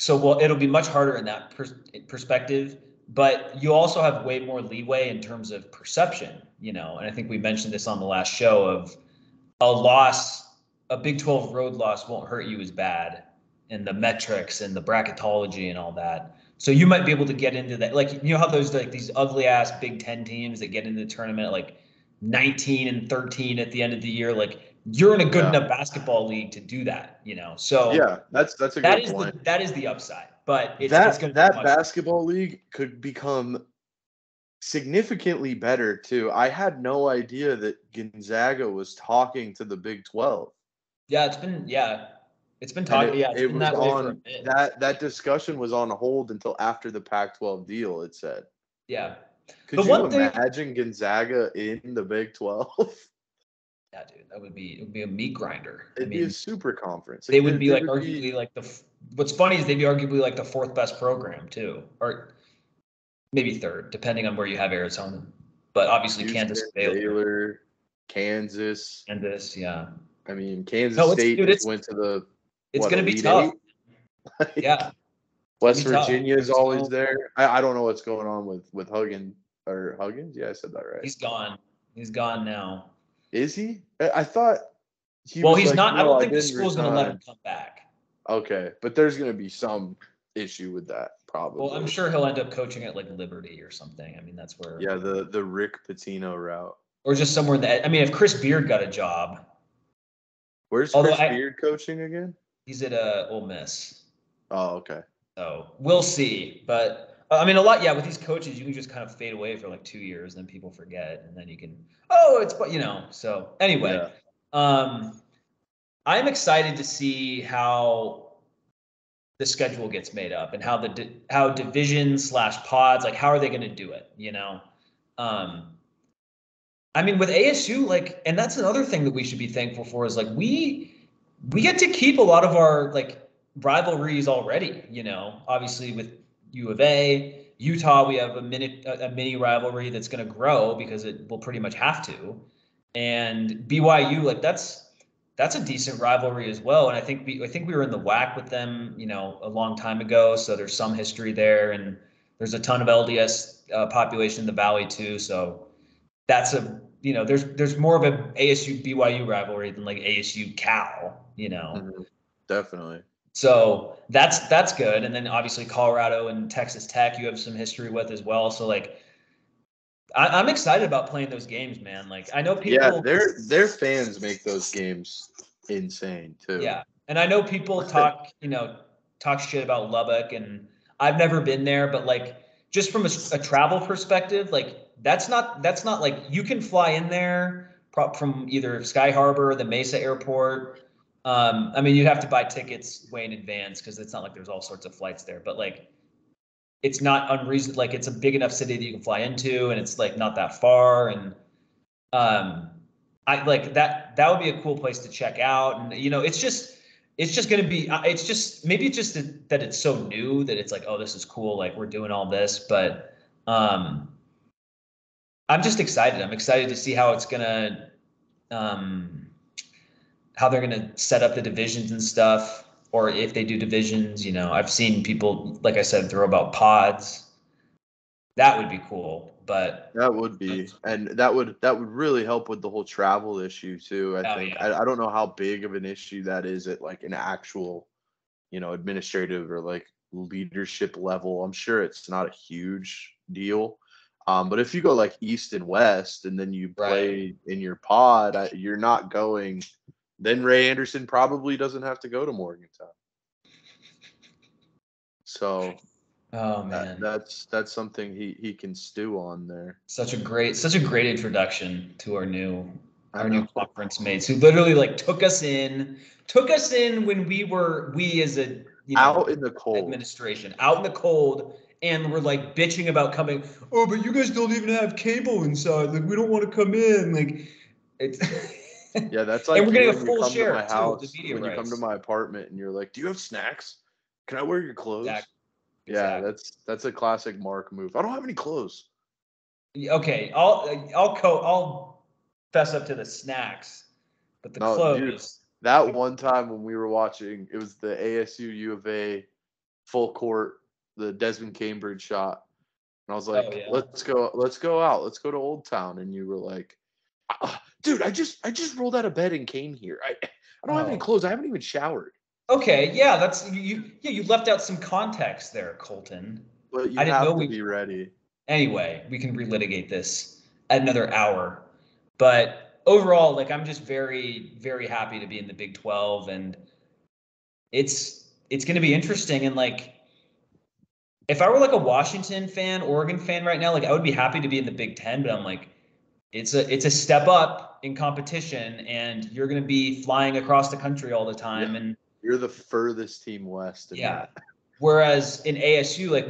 Speaker 1: it'll be much harder in that perspective. But you also have way more leeway in terms of perception, and I think we mentioned this on the last show of a Big 12 road loss won't hurt you as bad, and the metrics and the bracketology and all that. So you might be able to get into that. Like, how there's like these ugly ass Big 10 teams that get into the tournament like 19-13 at the end of the year. Like you're in a good enough basketball league to do that, So
Speaker 2: yeah, that's a good point.
Speaker 1: That is the upside, but it's going to
Speaker 2: that basketball league could become significantly better too. I had no idea that Gonzaga was talking to the Big 12.
Speaker 1: Yeah, It's been
Speaker 2: And
Speaker 1: talking. Yeah, it's
Speaker 2: it
Speaker 1: been
Speaker 2: was
Speaker 1: that way for a
Speaker 2: on
Speaker 1: bit.
Speaker 2: that discussion was on hold until after the Pac-12 deal, it said.
Speaker 1: Yeah. The
Speaker 2: Could you
Speaker 1: one thing.
Speaker 2: imagine Gonzaga in the Big 12?
Speaker 1: Yeah, dude, it would be a meat grinder. I
Speaker 2: It'd be a
Speaker 1: mean,
Speaker 2: super conference.
Speaker 1: they
Speaker 2: Like
Speaker 1: would be
Speaker 2: they
Speaker 1: like
Speaker 2: would be
Speaker 1: arguably like what's funny is they'd be arguably like the fourth best program too, or maybe third, depending on where you have Arizona. But obviously Kansas,
Speaker 2: Houston,
Speaker 1: Baylor,
Speaker 2: Baylor, Kansas.
Speaker 1: and this, yeah.
Speaker 2: I mean, Kansas
Speaker 1: No,
Speaker 2: State
Speaker 1: dude,
Speaker 2: just went to the
Speaker 1: it's gonna be
Speaker 2: Elite
Speaker 1: tough.
Speaker 2: Eight.
Speaker 1: Yeah, it's gonna
Speaker 2: West
Speaker 1: be tough.
Speaker 2: Virginia is always
Speaker 1: Arizona,
Speaker 2: there. I don't know what's going on with Huggins or Huggins. Yeah, I said that right.
Speaker 1: he's gone. He's gone now.
Speaker 2: Is he? I thought he
Speaker 1: Well,
Speaker 2: was
Speaker 1: he's
Speaker 2: like,
Speaker 1: not. I
Speaker 2: no,
Speaker 1: don't
Speaker 2: I
Speaker 1: think the
Speaker 2: didn't
Speaker 1: school's gonna let him
Speaker 2: resign.
Speaker 1: come back.
Speaker 2: Okay, but there's gonna be some issue with that
Speaker 1: Well, I'm
Speaker 2: probably.
Speaker 1: sure he'll end up coaching at like Liberty or something. I mean, that's where,
Speaker 2: Yeah, the Rick Pitino route.
Speaker 1: or just somewhere in the. I mean, if Chris Beard got a job,
Speaker 2: Where's
Speaker 1: although
Speaker 2: Chris Beard coaching again?
Speaker 1: he's at Ole Miss.
Speaker 2: Oh, okay.
Speaker 1: So we'll see. But I mean, a lot, yeah, with these coaches, you can just kind of fade away for like 2 years, then people forget, and then you can, oh, it's, but so anyway,
Speaker 2: Yeah.
Speaker 1: I'm excited to see how the schedule gets made up and how divisions / pods, like, how are they going to do it? I mean, with ASU, like, and that's another thing that we should be thankful for is like we get to keep a lot of our like rivalries already. Obviously with U of A, Utah, we have a mini rivalry that's going to grow because it will pretty much have to, and BYU, like that's a decent rivalry as well. And I think we were in the WAC with them, a long time ago, so there's some history there, and there's a ton of LDS population in the Valley too, so that's there's more of a ASU BYU rivalry than like ASU Cal.
Speaker 2: Mhm. Definitely.
Speaker 1: So that's good. And then obviously Colorado and Texas Tech, you have some history with as well. So like I'm excited about playing those games, man. Like I know
Speaker 2: Yeah,
Speaker 1: people.
Speaker 2: their fans make those games insane too.
Speaker 1: Yeah, and I know people talk shit about Lubbock, and I've never been there, but like just from a travel perspective, like that's not like you can fly in there from either Sky Harbor or the Mesa Airport. I mean, you'd have to buy tickets way in advance because it's not like there's all sorts of flights there, but like it's not unreasonable. Like it's a big enough city that you can fly into, and it's like not that far, and um, I like that would be a cool place to check out. And it's just going to be, it's just, maybe it's just that it's so new that it's like, oh, this is cool. Like we're doing all this, but I'm just excited. I'm excited to see how it's going to, how they're going to set up the divisions and stuff, or if they do divisions. I've seen people, like I said, throw about pods. That would be cool, but
Speaker 2: That would be, and that would really help with the whole travel issue too. I
Speaker 1: oh
Speaker 2: think
Speaker 1: yeah,
Speaker 2: I don't know how big of an issue that is at like an actual, administrative or like leadership level. I'm sure it's not a huge deal. But if you go like east and west, and then you
Speaker 1: right.
Speaker 2: play in your pod, you're not going. Then Ray Anderson probably doesn't have to go to Morgantown. So
Speaker 1: Oh
Speaker 2: that,
Speaker 1: man.
Speaker 2: that's something he can stew on there.
Speaker 1: Such a great introduction to our new
Speaker 2: I
Speaker 1: our new
Speaker 2: know.
Speaker 1: conference mates who literally like took us in when we as a
Speaker 2: Out in the cold.
Speaker 1: administration out in the cold, and we're like bitching about coming. Oh, but you guys don't even have cable inside. Like we don't want to come in. Like it's
Speaker 2: Yeah, that's
Speaker 1: and
Speaker 2: like
Speaker 1: we're
Speaker 2: you
Speaker 1: getting a
Speaker 2: when you
Speaker 1: full
Speaker 2: come to
Speaker 1: share
Speaker 2: my
Speaker 1: too of the
Speaker 2: house,
Speaker 1: media
Speaker 2: when you come to
Speaker 1: rights.
Speaker 2: my apartment and you're like, "Do you have snacks? Can I wear your clothes?"
Speaker 1: Exactly.
Speaker 2: Yeah,
Speaker 1: Exactly.
Speaker 2: that's a classic Mark move. I don't have any clothes.
Speaker 1: Okay, I'll fess up to the snacks, but the
Speaker 2: No, dude,
Speaker 1: clothes.
Speaker 2: that one time when we were watching, it was the ASU U of A full court, the Desmond Cambridge shot. And I was
Speaker 1: Oh
Speaker 2: like,
Speaker 1: yeah.
Speaker 2: let's go out. Let's go to Old Town. And you were like, dude, I just rolled out of bed and came here. I don't have any
Speaker 1: Oh.
Speaker 2: clothes. I haven't even showered.
Speaker 1: Okay, yeah, that's you. Yeah, you left out some context there, Colton.
Speaker 2: But
Speaker 1: I
Speaker 2: you
Speaker 1: didn't know
Speaker 2: have to
Speaker 1: we.
Speaker 2: be ready.
Speaker 1: Anyway, we can relitigate this at another hour. But overall, like I'm just very, very happy to be in the Big 12, and it's going to be interesting. And like, if I were like a Washington fan, Oregon fan right now, like I would be happy to be in the Big 10. But I'm like, it's a step up in competition, and you're going to be flying across the country all the
Speaker 2: Yeah.
Speaker 1: time, and
Speaker 2: You're the furthest team west in
Speaker 1: Yeah.
Speaker 2: that.
Speaker 1: Whereas in ASU, like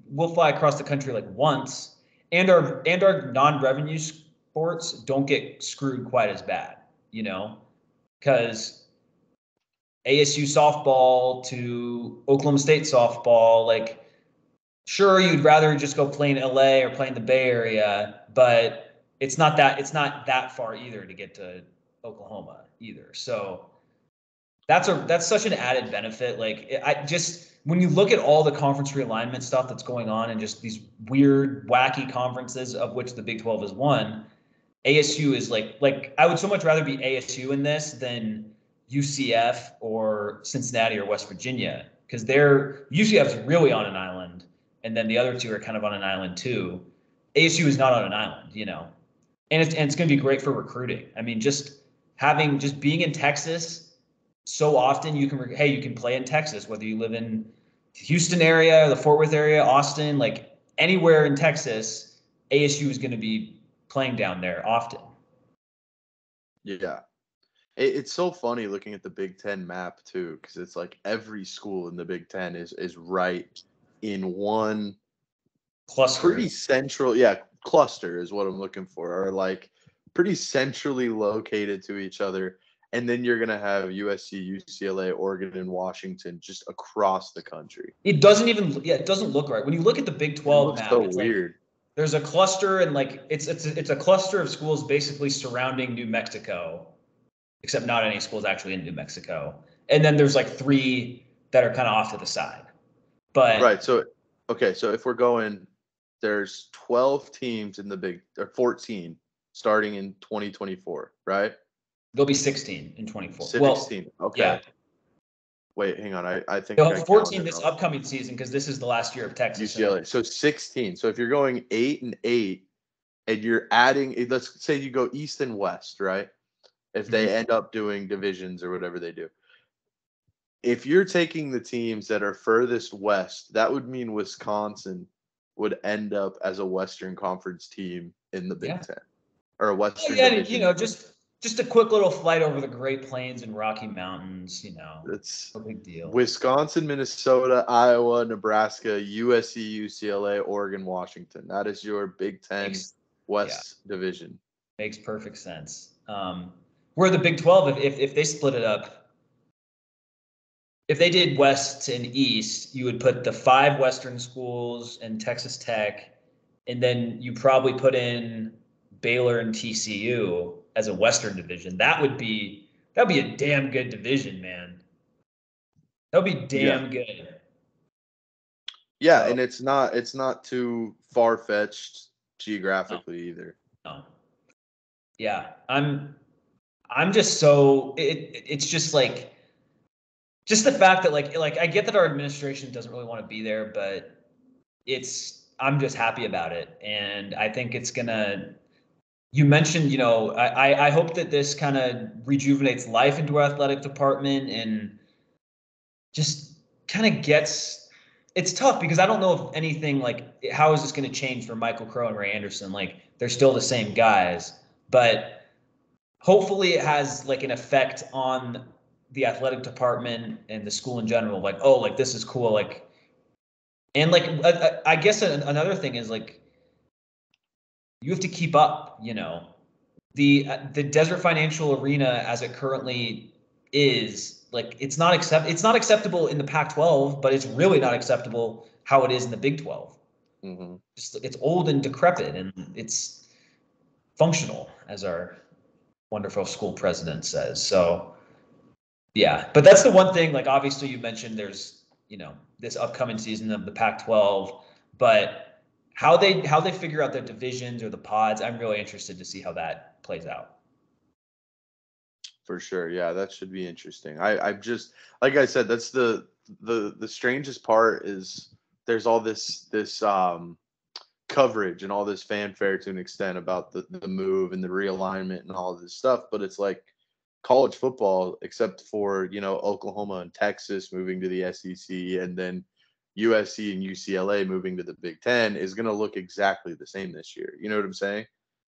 Speaker 1: we'll fly across the country like once, and our non-revenue sports don't get screwed quite as bad, because ASU softball to Oklahoma State softball, like sure you'd rather just go play in LA or play in the Bay Area, but it's not that far either to get to Oklahoma either. So that's such an added benefit. Like I just when you look at all the conference realignment stuff that's going on and just these weird, wacky conferences of which the Big 12 is one, ASU is like I would so much rather be ASU in this than UCF or Cincinnati or West Virginia because they're UCF's really on an island, and then the other two are kind of on an island too. ASU is not on an island, and it's going to be great for recruiting. I mean, just being in Texas so often you can play in Texas, whether you live in Houston area, the Fort Worth area, Austin, like anywhere in Texas, ASU is going to be playing down there often.
Speaker 2: Yeah. It's so funny looking at the Big Ten map too, because it's like every school in the Big Ten is right in one
Speaker 1: Cluster.
Speaker 2: pretty central, cluster is what I'm looking for, or like pretty centrally located to each other. And then you're gonna have USC, UCLA, Oregon, and Washington just across the country.
Speaker 1: It doesn't look right. When you look at the Big
Speaker 2: It
Speaker 1: 12
Speaker 2: looks
Speaker 1: map,
Speaker 2: so
Speaker 1: it's
Speaker 2: weird.
Speaker 1: like there's a cluster and like it's a cluster of schools basically surrounding New Mexico, except not any schools actually in New Mexico. And then there's like three that are kind of off to the side. But
Speaker 2: Right. So okay, so if we're going, there's 12 teams in the big, or 14 starting in 2024, right?
Speaker 1: there'll be 16 in 24. Well,
Speaker 2: 16. Okay.
Speaker 1: yeah.
Speaker 2: Wait, hang on. I think
Speaker 1: They'll
Speaker 2: I
Speaker 1: have 14
Speaker 2: counted
Speaker 1: this
Speaker 2: wrong.
Speaker 1: upcoming season because this is the last year of Texas.
Speaker 2: UCLA. So 16. So if you're going 8-8 and you're adding, let's say you go East and West, right? If they end up doing divisions or whatever they do. If you're taking the teams that are furthest west, that would mean Wisconsin would end up as a Western Conference team in the Big Ten, or a Western Division.
Speaker 1: Just a quick little flight over the Great Plains and Rocky Mountains,
Speaker 2: It's
Speaker 1: no big deal.
Speaker 2: Wisconsin, Minnesota, Iowa, Nebraska, USC, UCLA, Oregon, Washington. That is your Big Ten West Division.
Speaker 1: Makes perfect sense. Where the Big 12, if they split it up, if they did West and East, you would put the 5 Western schools and Texas Tech, and then you probably put in Baylor and TCU as a Western division. That'd be a damn good division, man. That'd be damn good.
Speaker 2: Yeah, so, and it's not too far fetched geographically either.
Speaker 1: No. Yeah, I'm just so it's just like just the fact that like I get that our administration doesn't really want to be there, but I'm just happy about it, and I think it's gonna. You mentioned, I hope that this kind of rejuvenates life into our athletic department and just kind of gets. It's tough because I don't know if anything like how is this going to change for Michael Crow and Ray Anderson? Like they're still the same guys, but hopefully it has like an effect on the athletic department and the school in general. Like, oh, like this is cool. Like, and like I guess another thing is like you have to keep up. The Desert Financial Arena as it currently is like it's not acceptable in the Pac-12, but it's really not acceptable how it is in the Big 12.
Speaker 2: Mm-hmm.
Speaker 1: It's old and decrepit, and it's functional, as our wonderful school president says. So, yeah, but that's the one thing. Like, obviously, you mentioned there's this upcoming season of the Pac-12, but how they figure out the divisions or the pods, I'm really interested to see how that plays out.
Speaker 2: For sure. Yeah, that should be interesting. I just, like I said, that's the strangest part is there's all this coverage and all this fanfare to an extent about the move and the realignment and all of this stuff, but it's like college football, except for Oklahoma and Texas moving to the SEC, and then USC and UCLA moving to the Big Ten, is going to look exactly the same this year. You know what I'm saying?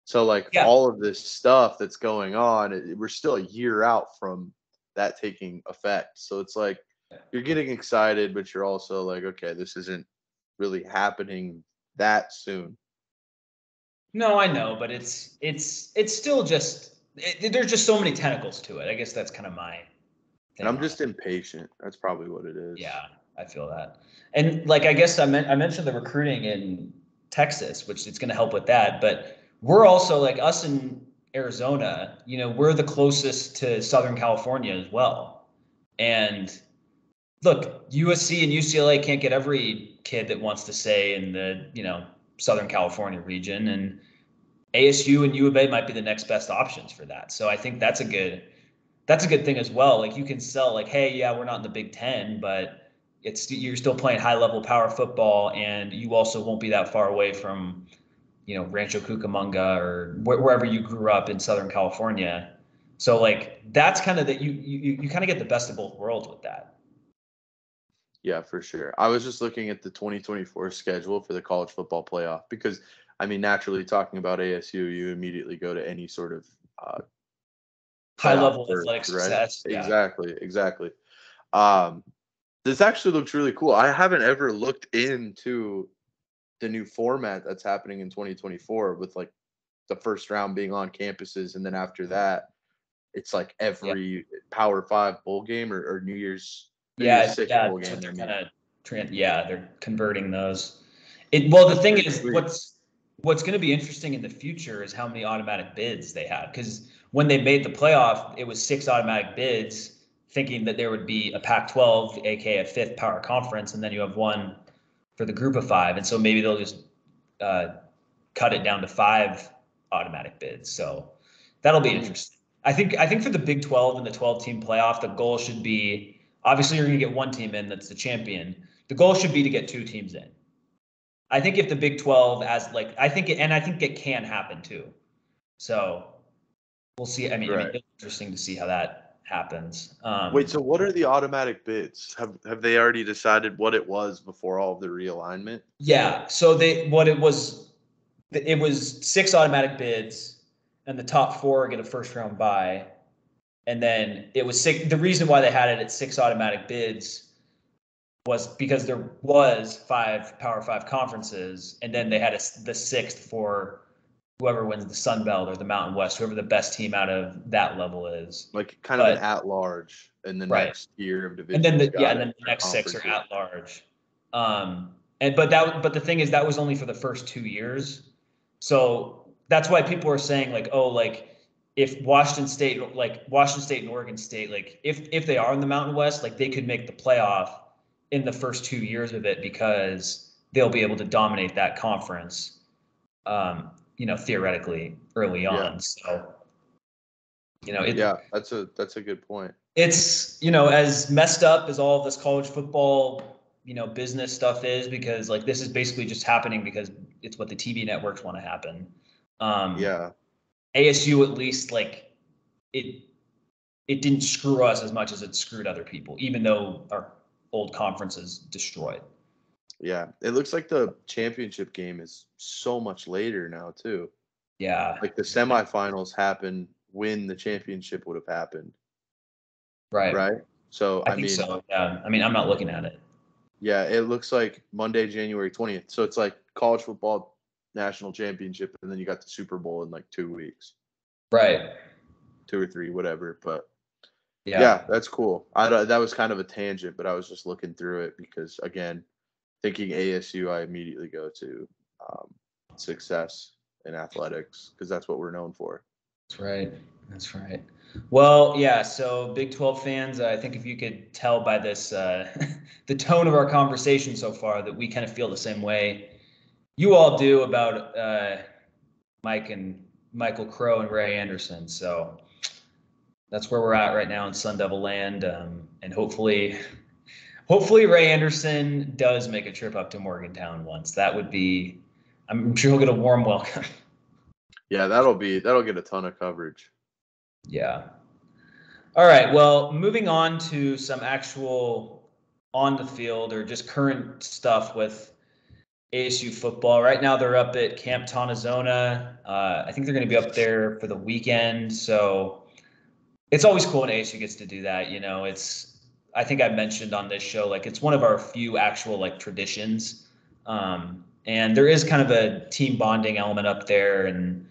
Speaker 2: So like all of this stuff that's going on, we're still a year out from that taking effect. So it's like you're getting excited, but you're also like, okay, this isn't really happening that soon.
Speaker 1: No, I know, but it's still just there's just so many tentacles to it. I guess that's kind of my
Speaker 2: And
Speaker 1: thing
Speaker 2: I'm
Speaker 1: on it.
Speaker 2: just impatient. That's probably what it is.
Speaker 1: Yeah, I feel that. And like I guess I mentioned the recruiting in Texas, which it's going to help with that, but we're also like us in Arizona, we're the closest to Southern California as well. And look, USC and UCLA can't get every kid that wants to stay in the, Southern California region, and ASU and U of A might be the next best options for that. So I think that's a good thing as well. Like you can sell like, hey, yeah, we're not in the Big Ten, but you're still playing high level power football, and you also won't be that far away from, Rancho Cucamonga or wherever you grew up in Southern California. So like that's kind of that you kind of get the best of both worlds with that.
Speaker 2: Yeah, for sure. I was just looking at the 2024 schedule for the college football playoff because, I mean, naturally talking about ASU, you immediately go to any sort of
Speaker 1: High
Speaker 2: playoff
Speaker 1: level
Speaker 2: berth,
Speaker 1: athletic
Speaker 2: right?
Speaker 1: success. Yeah.
Speaker 2: Exactly. Um, this actually looks really cool. I haven't ever looked into the new format that's happening in 2024 with like the first round being on campuses, and then after that, it's like
Speaker 1: Yeah.
Speaker 2: every Power Five bowl game or New Year's
Speaker 1: Yeah.
Speaker 2: Six
Speaker 1: Yeah.
Speaker 2: bowl
Speaker 1: That's what
Speaker 2: game. I
Speaker 1: they're
Speaker 2: mean,
Speaker 1: yeah, they're converting those. Well, the
Speaker 2: that's
Speaker 1: thing
Speaker 2: pretty
Speaker 1: is,
Speaker 2: sweet.
Speaker 1: what's going to be interesting in the future is how many automatic bids they have. Because when they made the playoff, it was 6 automatic bids, thinking that there would be a Pac-12, aka a fifth power conference, and then you have one for the group of 5. And so maybe they'll just uh, cut it down to 5 automatic bids. So that'll be
Speaker 2: Mm.
Speaker 1: interesting. I think for the Big 12 and the 12-team playoff, the goal should be, obviously you're going to get one team in that's the champion. The goal should be to get 2 teams in. I think if the Big 12 I think it can happen too. So we'll see.
Speaker 2: Right.
Speaker 1: It's interesting to see how that happens.
Speaker 2: Wait, so what are the automatic bids? Have they already decided what it was before all of the realignment?
Speaker 1: Yeah. So it was 6 automatic bids, and the top 4 get a first round bye. And then it was 6. The reason why they had it at 6 automatic bids was because there was 5 Power 5 conferences, and then they had the 6th for whoever wins the Sun Belt or the Mountain West, whoever the best team out of that level is.
Speaker 2: Like kind of an
Speaker 1: But
Speaker 2: at large in the
Speaker 1: right,
Speaker 2: next tier of
Speaker 1: and then
Speaker 2: divisions. Got
Speaker 1: and
Speaker 2: it.
Speaker 1: then the
Speaker 2: Or
Speaker 1: next 6 are
Speaker 2: conferences.
Speaker 1: at large. But the thing is that was only for the first 2 years, so that's why people are saying like, oh, like if Washington State and Oregon State, like if they are in the Mountain West, like they could make the playoff in the first 2 years of it because they'll be able to dominate that conference. Theoretically early
Speaker 2: Yeah.
Speaker 1: on. So,
Speaker 2: Yeah, that's a good point.
Speaker 1: it's, as messed up as all of this college football, business stuff is, because like this is basically just happening because it's what the TV networks want to happen. Um,
Speaker 2: Yeah.
Speaker 1: ASU, at least, like it it didn't screw us as much as it screwed other people, even though our old conference is destroyed.
Speaker 2: Yeah. It looks like the championship game is so much later now too.
Speaker 1: Yeah.
Speaker 2: Like the semifinals happen when the championship would have happened,
Speaker 1: Right.
Speaker 2: right? So
Speaker 1: I
Speaker 2: I
Speaker 1: think
Speaker 2: mean,
Speaker 1: so. Yeah. I'm not looking at it.
Speaker 2: yeah, it looks like Monday, January 20th. So it's like college football national championship, and then you got the Super Bowl in like 2 weeks,
Speaker 1: Right.
Speaker 2: 2 or 3, whatever. But
Speaker 1: Yeah.
Speaker 2: yeah, that's cool. That was kind of a tangent, but I was just looking through it because again, thinking ASU, I immediately go to um, success in athletics because that's what we're known for.
Speaker 1: That's right. That's right. Well, yeah. So, Big 12 fans, I think if you could tell by this, the tone of our conversation so far, that we kind of feel the same way you all do about Michael Crow and Ray Anderson. So that's where we're at right now in Sun Devil Land, and hopefully Ray Anderson does make a trip up to Morgantown once. That would be. I'm sure he'll get a warm welcome.
Speaker 2: Yeah, that'll get a ton of coverage.
Speaker 1: Yeah. All right. Well, moving on to some actual on the field or just current stuff with ASU football. Right now, they're up at Camp Tonazona. I think they're going to be up there for the weekend. So it's always cool when ASU gets to do that. I think I mentioned on this show, like it's one of our few actual like traditions. And there is kind of a team bonding element up there, and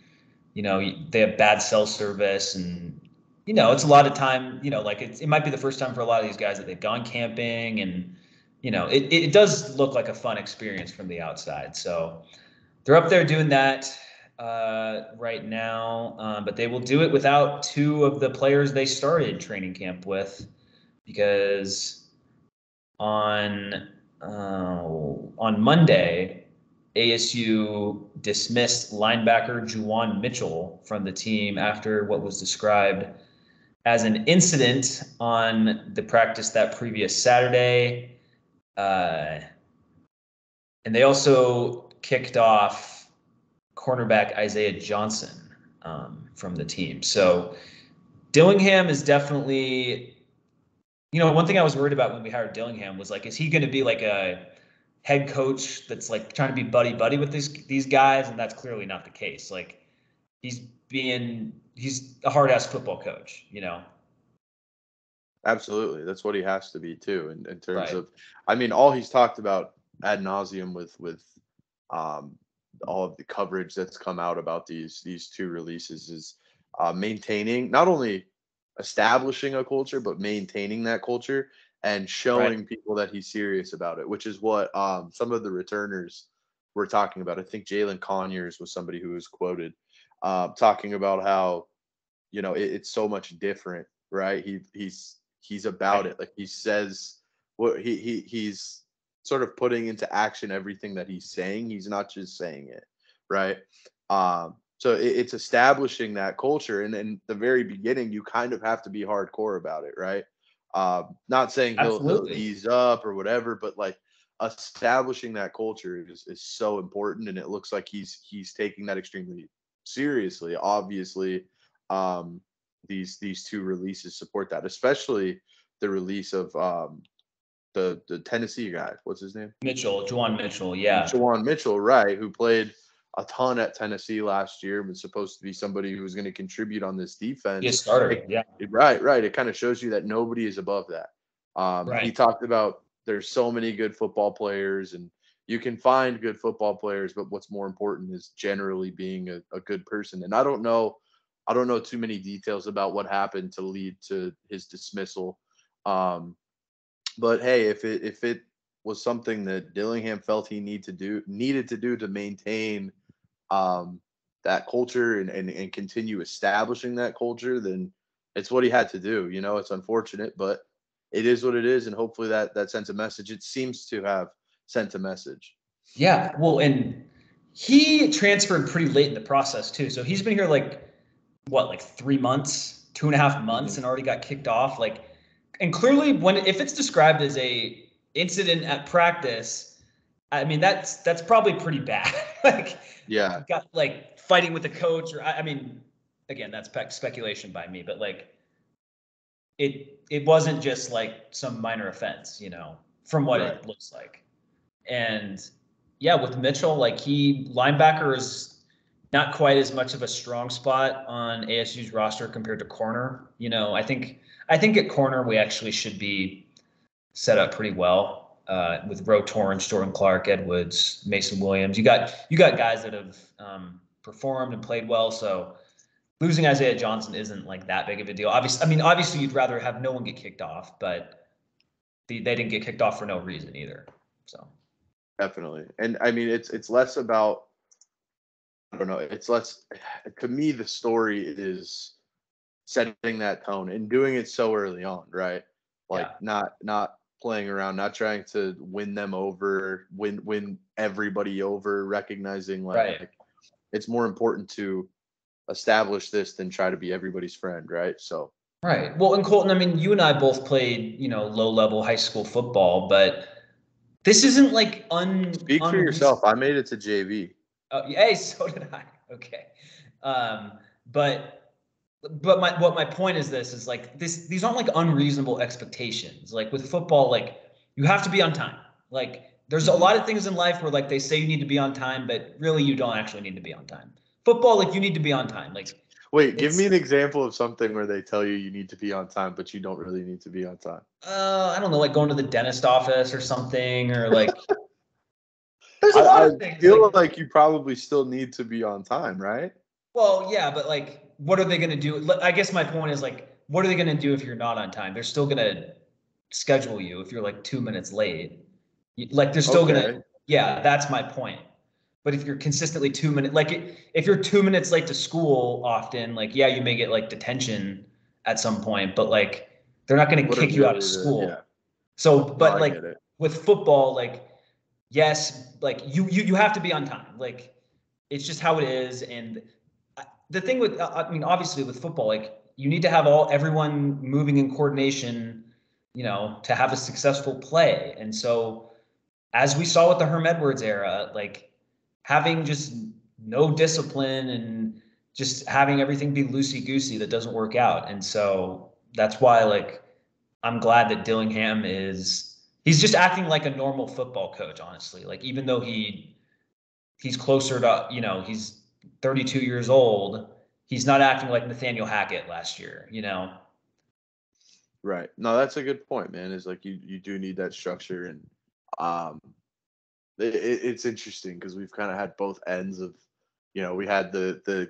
Speaker 1: they have bad cell service, and it's a lot of time. Like it might be the first time for a lot of these guys that they've gone camping, and it does look like a fun experience from the outside. So they're up there doing that right now, but they will do it without two of the players they started training camp with, because on Monday, ASU dismissed linebacker Juwan Mitchell from the team after what was described as an incident on the practice that previous Saturday. And they also kicked off cornerback Isaiah Johnson from the team. So Dillingham is definitely, one thing I was worried about when we hired Dillingham was like, is he going to be like a head coach that's like trying to be buddy buddy with these guys? And that's clearly not the case. Like he's a hard ass football coach,
Speaker 2: Absolutely. That's what he has to be too, in terms
Speaker 1: Right.
Speaker 2: of, I mean, all he's talked about ad nauseum with um, all of the coverage that's come out about these two releases is maintaining, not only establishing a culture, but maintaining that culture and showing
Speaker 1: Right.
Speaker 2: people that he's serious about it, which is what some of the returners were talking about. I think Jalen Conyers was somebody who was quoted talking about how, it's so much different, right? He's about
Speaker 1: Right.
Speaker 2: it. Like he says what he's sort of putting into action everything that he's saying. He's not just saying it, right? So it's establishing that culture, and in the very beginning, you kind of have to be hardcore about it, right? Not saying he'll
Speaker 1: Absolutely.
Speaker 2: ease up or whatever, but like establishing that culture is so important, and it looks like he's taking that extremely seriously. Obviously, um, these two releases support that, especially the release of the Tennessee guy. What's his name?
Speaker 1: Juwan Mitchell. Yeah.
Speaker 2: Jawan Mitchell, right? Who played a ton at Tennessee last year, was supposed to be somebody who was going to contribute on this
Speaker 1: Be a
Speaker 2: defense.
Speaker 1: starter. Yeah.
Speaker 2: Right. It kind of shows you that nobody is above that. He
Speaker 1: Right.
Speaker 2: talked about there's so many good football players, and you can find good football players, but what's more important is generally being a good person. And I don't know too many details about what happened to lead to his dismissal. But hey, if it was something that Dillingham felt he needed to do to maintain um, that culture and continue establishing that culture, then it's what he had to do. It's unfortunate, but it is what it is, and hopefully that sends a message. It seems to have sent a message.
Speaker 1: Yeah. Well, and he transferred pretty late in the process too. So he's been here like what, like 3 months, 2.5 months,
Speaker 2: Mhm.
Speaker 1: and already got kicked off. Like, and clearly, if it's described as a incident at practice, I mean that's probably pretty bad. Like,
Speaker 2: Yeah,
Speaker 1: got like fighting with the coach, or I mean, again, that's speculation by me, but like it wasn't just like some minor offense, from what
Speaker 2: right.
Speaker 1: it looks like. And yeah, with Mitchell, like linebacker is not quite as much of a strong spot on ASU's roster compared to corner. I think at corner we actually should be set up pretty well with Roe Torrance, Jordan Clark, Ed Woods, Mason Williams. You got guys that have performed and played well. So losing Isaiah Johnson isn't like that big of a deal. Obviously you'd rather have no one get kicked off, but they didn't get kicked off for no reason either. So.
Speaker 2: Definitely. And I mean, it's less about, I don't know, it's less, to me, the story is setting that tone and doing it so early on, right? Like
Speaker 1: Yeah.
Speaker 2: not playing around, not trying to win them over, win everybody over, recognizing
Speaker 1: Right.
Speaker 2: like it's more important to establish this than try to be everybody's friend, right? So
Speaker 1: Right. Well, and Colton, I mean, you and I both played, low level high school football, but this isn't like
Speaker 2: speak for yourself.
Speaker 1: unreasonable.
Speaker 2: I made it to JV.
Speaker 1: Hey, so did I. Okay. Um, but what my point is this is like these aren't like unreasonable expectations. Like with football, like you have to be on time. Like there's a
Speaker 2: Hmm.
Speaker 1: lot of things in life where like they say you need to be on time, but really you don't actually need to be on time. Football, like you need to be on time. Like
Speaker 2: Wait, give me an example of something where they tell you need to be on time, but you don't really need to be on time.
Speaker 1: I don't know, like going to the dentist office or something, or like there's a lot
Speaker 2: I
Speaker 1: of things.
Speaker 2: feel like you probably still need to be on time, right?
Speaker 1: Well, yeah, but like, what are they going to do? I guess my point is like, what are they going to do if you're not on time? They're still going to schedule you if you're like 2 minutes late. Like they're still going
Speaker 2: Okay.
Speaker 1: to, yeah, that's my point. But if you're consistently 2 minutes, like if you're 2 minutes late to school often, like, yeah, you may get like detention at some point, but like they're not going to kick you out of
Speaker 2: Yeah.
Speaker 1: school. So,
Speaker 2: No,
Speaker 1: but
Speaker 2: I
Speaker 1: like
Speaker 2: get it.
Speaker 1: with football, like, yes, like you have to be on time. Like it's just how it is. And the thing with, I mean, obviously with football, like you need to have everyone moving in coordination, to have a successful play. And so, as we saw with the Herm Edwards era, like having just no discipline and just having everything be loosey goosey, that doesn't work out. And so that's why, like, I'm glad that Dillingham he's just acting like a normal football coach, honestly. Like, even though he's closer to, he's 32 years old, he's not acting like Nathaniel Hackett last year.
Speaker 2: Right. No, that's a good point, man. Is like you do need that structure, and um, it's interesting because we've kind of had both ends of, we had the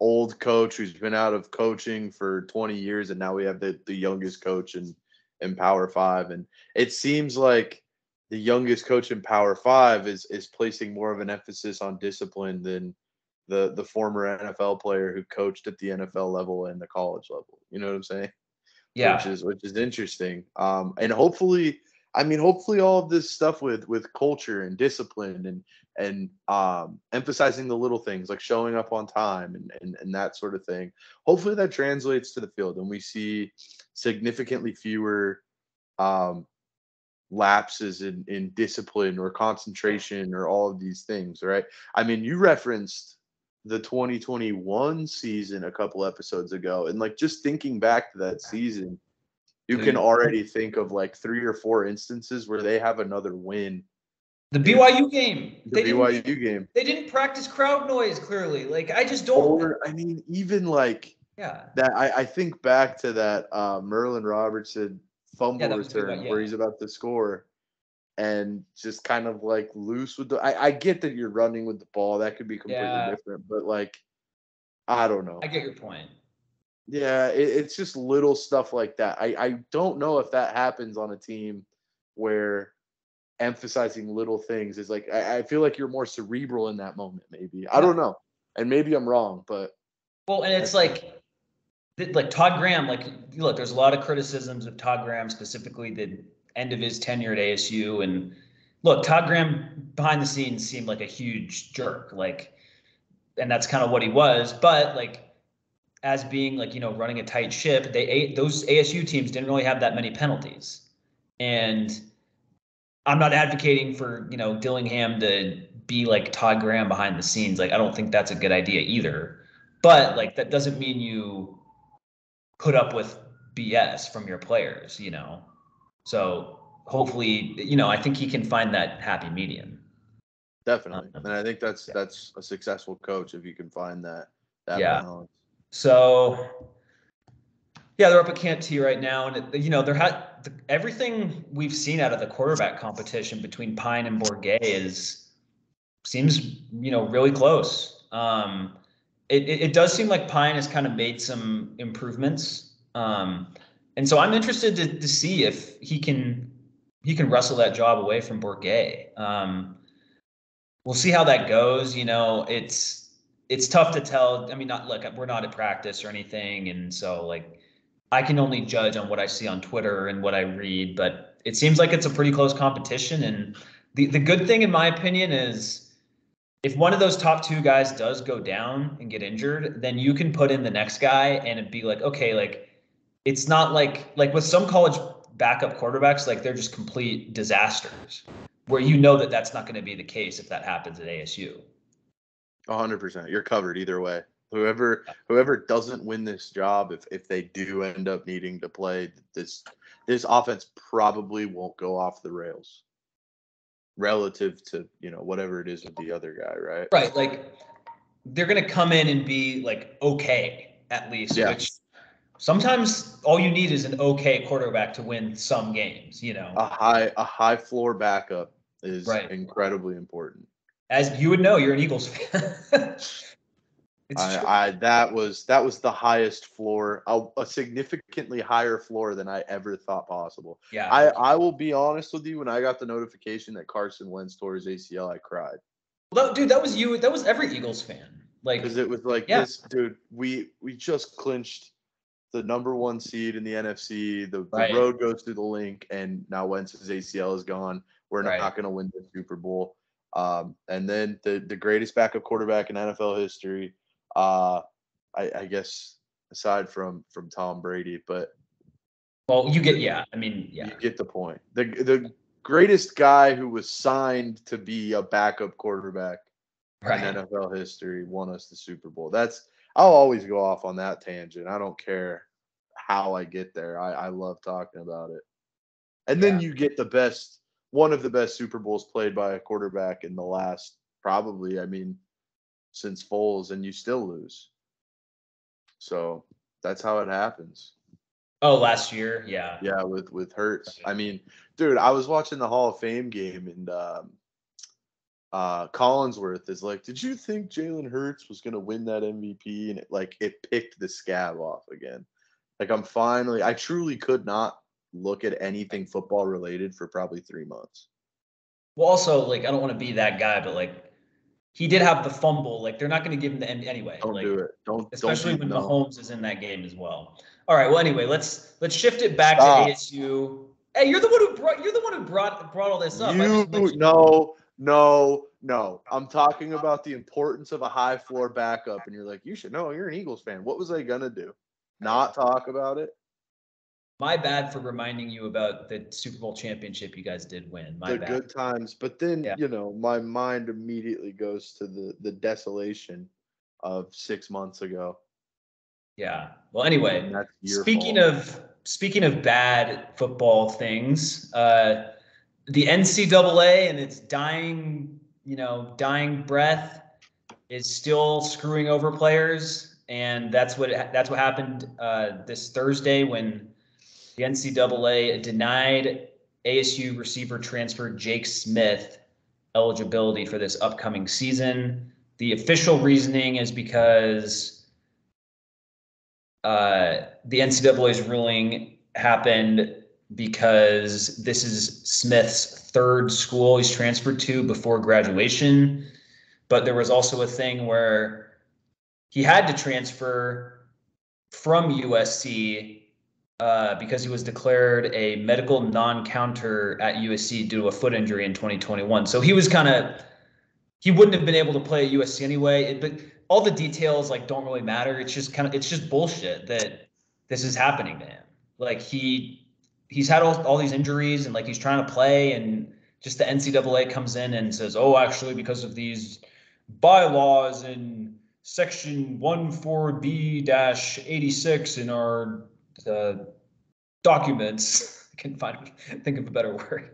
Speaker 2: old coach who's been out of coaching for 20 years, and now we have the youngest coach in Power Five, and it seems like the youngest coach in Power Five is placing more of an emphasis on discipline than the former NFL player who coached at the NFL level and the college level. You know what I'm saying? which
Speaker 1: Yeah.
Speaker 2: is which is interesting. And hopefully, I mean, hopefully, all of this stuff with culture and discipline and emphasizing the little things like showing up on time and that sort of thing. Hopefully, that translates to the field, and we see significantly fewer um, lapses in discipline or concentration or all of these things. Right? I mean, you referenced the 2021 season a couple episodes ago, and like just thinking back to that season, you can
Speaker 1: Dude,
Speaker 2: already think of like 3 or 4 instances where they have another win.
Speaker 1: the
Speaker 2: If
Speaker 1: BYU game,
Speaker 2: the BYU game,
Speaker 1: they didn't practice crowd noise clearly. Like I just don't.
Speaker 2: or I mean, even like
Speaker 1: Yeah.
Speaker 2: that, I think back to that Merlin Robertson
Speaker 1: Yeah,
Speaker 2: fumble
Speaker 1: that was
Speaker 2: return
Speaker 1: BYU.
Speaker 2: where
Speaker 1: Yeah.
Speaker 2: he's about to score and just kind of like loose with the. I get that you're running with the ball, that could be completely
Speaker 1: Yeah.
Speaker 2: different, but like I don't
Speaker 1: I
Speaker 2: know.
Speaker 1: get your point.
Speaker 2: Yeah, it's just little stuff like that. I don't know if that happens on a team where emphasizing little things is like I feel like you're more cerebral in that moment, maybe. I
Speaker 1: Yeah.
Speaker 2: don't know. And maybe I'm wrong, but
Speaker 1: Well, and it's
Speaker 2: that's
Speaker 1: like Todd Graham, like look, there's a lot of criticisms of Todd Graham, specifically the end of his tenure at ASU. And look, Todd Graham behind the scenes seemed like a huge jerk. Like, and that's kind of what he was. But like as being like, running a tight ship, those ASU teams didn't really have that many penalties. And I'm not advocating for, Dillingham to be like Todd Graham behind the scenes. Like, I don't think that's a good idea either. But like that doesn't mean you put up with BS from your players. So hopefully, I think he can find that happy medium.
Speaker 2: definitely.
Speaker 1: Um,
Speaker 2: And I think
Speaker 1: yeah.
Speaker 2: that's a successful coach if you can find that
Speaker 1: Yeah.
Speaker 2: balance.
Speaker 1: So yeah, they're up at Camp T right now, and everything we've seen out of the quarterback competition between Pine and Bourget seems really close. It does seem like Pine has kind of made some improvements, and so I'm interested to see if he can wrestle that job away from Bourget. We'll see how that goes. It's tough to tell. I mean, not look, we're not at practice or anything, and so like I can only judge on what I see on Twitter and what I read. But it seems like it's a pretty close competition, and the good thing, in my opinion, is if one of those top two guys does go down and get injured, then you can put in the next guy, and it'd be like, okay, like it's not like with some college backup quarterbacks, like they're just complete disasters, where that that's not going to be the case if that happens at ASU.
Speaker 2: 100%. You're covered either way. Whoever doesn't win this job, if they do end up needing to play, this offense probably won't go off the rails relative to whatever it is with the other guy, right?
Speaker 1: Right. Like they're going to come in and be like okay at least,
Speaker 2: Yeah.
Speaker 1: which sometimes all you need is an okay quarterback to win some games, you know.
Speaker 2: A high floor backup is
Speaker 1: Right.
Speaker 2: incredibly important.
Speaker 1: As you would know, you're an Eagles fan. It's true.
Speaker 2: That was the highest floor, a significantly higher floor than I ever thought possible.
Speaker 1: Yeah.
Speaker 2: I will be honest with you, when I got the notification that Carson Wentz tore his ACL, I cried.
Speaker 1: Well, dude, that was you. That was every Eagles fan.
Speaker 2: Because
Speaker 1: Like,
Speaker 2: it was like,
Speaker 1: yeah,
Speaker 2: this dude, we just clinched the number 1 seed in the NFC. The
Speaker 1: right,
Speaker 2: road goes through the link, and now Wentz's ACL is gone. We're
Speaker 1: right.
Speaker 2: not going to win the Super Bowl. And then the greatest backup quarterback in NFL history, I guess, aside from Tom Brady, but
Speaker 1: Well, you get, yeah. I mean,
Speaker 2: you
Speaker 1: yeah,
Speaker 2: get the point. The greatest guy who was signed to be a backup quarterback in
Speaker 1: right.
Speaker 2: NFL history won us the Super Bowl. I'll always go off on that tangent. I don't care how I get there. I love talking about it. And then
Speaker 1: Yeah.
Speaker 2: you get one of the best Super Bowls played by a quarterback in the last, probably, I mean, since Foles, and you still lose. So that's how it happens.
Speaker 1: Oh, last year, yeah.
Speaker 2: Yeah, with Hurts. I mean, dude, I was watching the Hall of Fame game, and Collinsworth is like, "Did you think Jalen Hurts was gonna win that MVP?" And it picked the scab off again. Like, I truly could not look at anything football related for probably 3 months.
Speaker 1: Well, also, like, I don't want to be that guy, but like, he did have the fumble. Like, they're not going to give him the end anyway.
Speaker 2: Don't do
Speaker 1: Like,
Speaker 2: it. Don't
Speaker 1: especially
Speaker 2: be
Speaker 1: when
Speaker 2: no.
Speaker 1: Mahomes is in that game as well. All right. Well, anyway, let's shift it back to
Speaker 2: Stop.
Speaker 1: ASU. Hey, you're the one who brought all this up. I
Speaker 2: You
Speaker 1: just let you.
Speaker 2: no. I'm talking about the importance of a high floor backup, and you're like, you should know. You're an Eagles fan. What was I gonna do? Not talk about it?
Speaker 1: My bad for reminding you about the Super Bowl championship you guys did win. My
Speaker 2: The
Speaker 1: bad.
Speaker 2: good times, but then
Speaker 1: Yeah.
Speaker 2: my mind immediately goes to the desolation of 6 months ago,
Speaker 1: Yeah. Well, anyway,
Speaker 2: and that's your
Speaker 1: speaking
Speaker 2: fault.
Speaker 1: of speaking of bad football things, the NCAA and its dying breath is still screwing over players, and that's what happened this Thursday when the NCAA denied ASU receiver transfer Jake Smith eligibility for this upcoming season. The official reasoning is because the NCAA's ruling happened because this is Smith's third school he's transferred to before graduation. But there was also a thing where he had to transfer from USC because he was declared a medical non-counter at USC due to a foot injury in 2021. So he wouldn't have been able to play at USC anyway. But all the details like don't really matter. It's just bullshit that this is happening to him. Like he's had all these injuries and like he's trying to play and just the NCAA comes in and says, oh, actually, because of these bylaws in section 14B-86 in our uh, documents. I can think of a better word.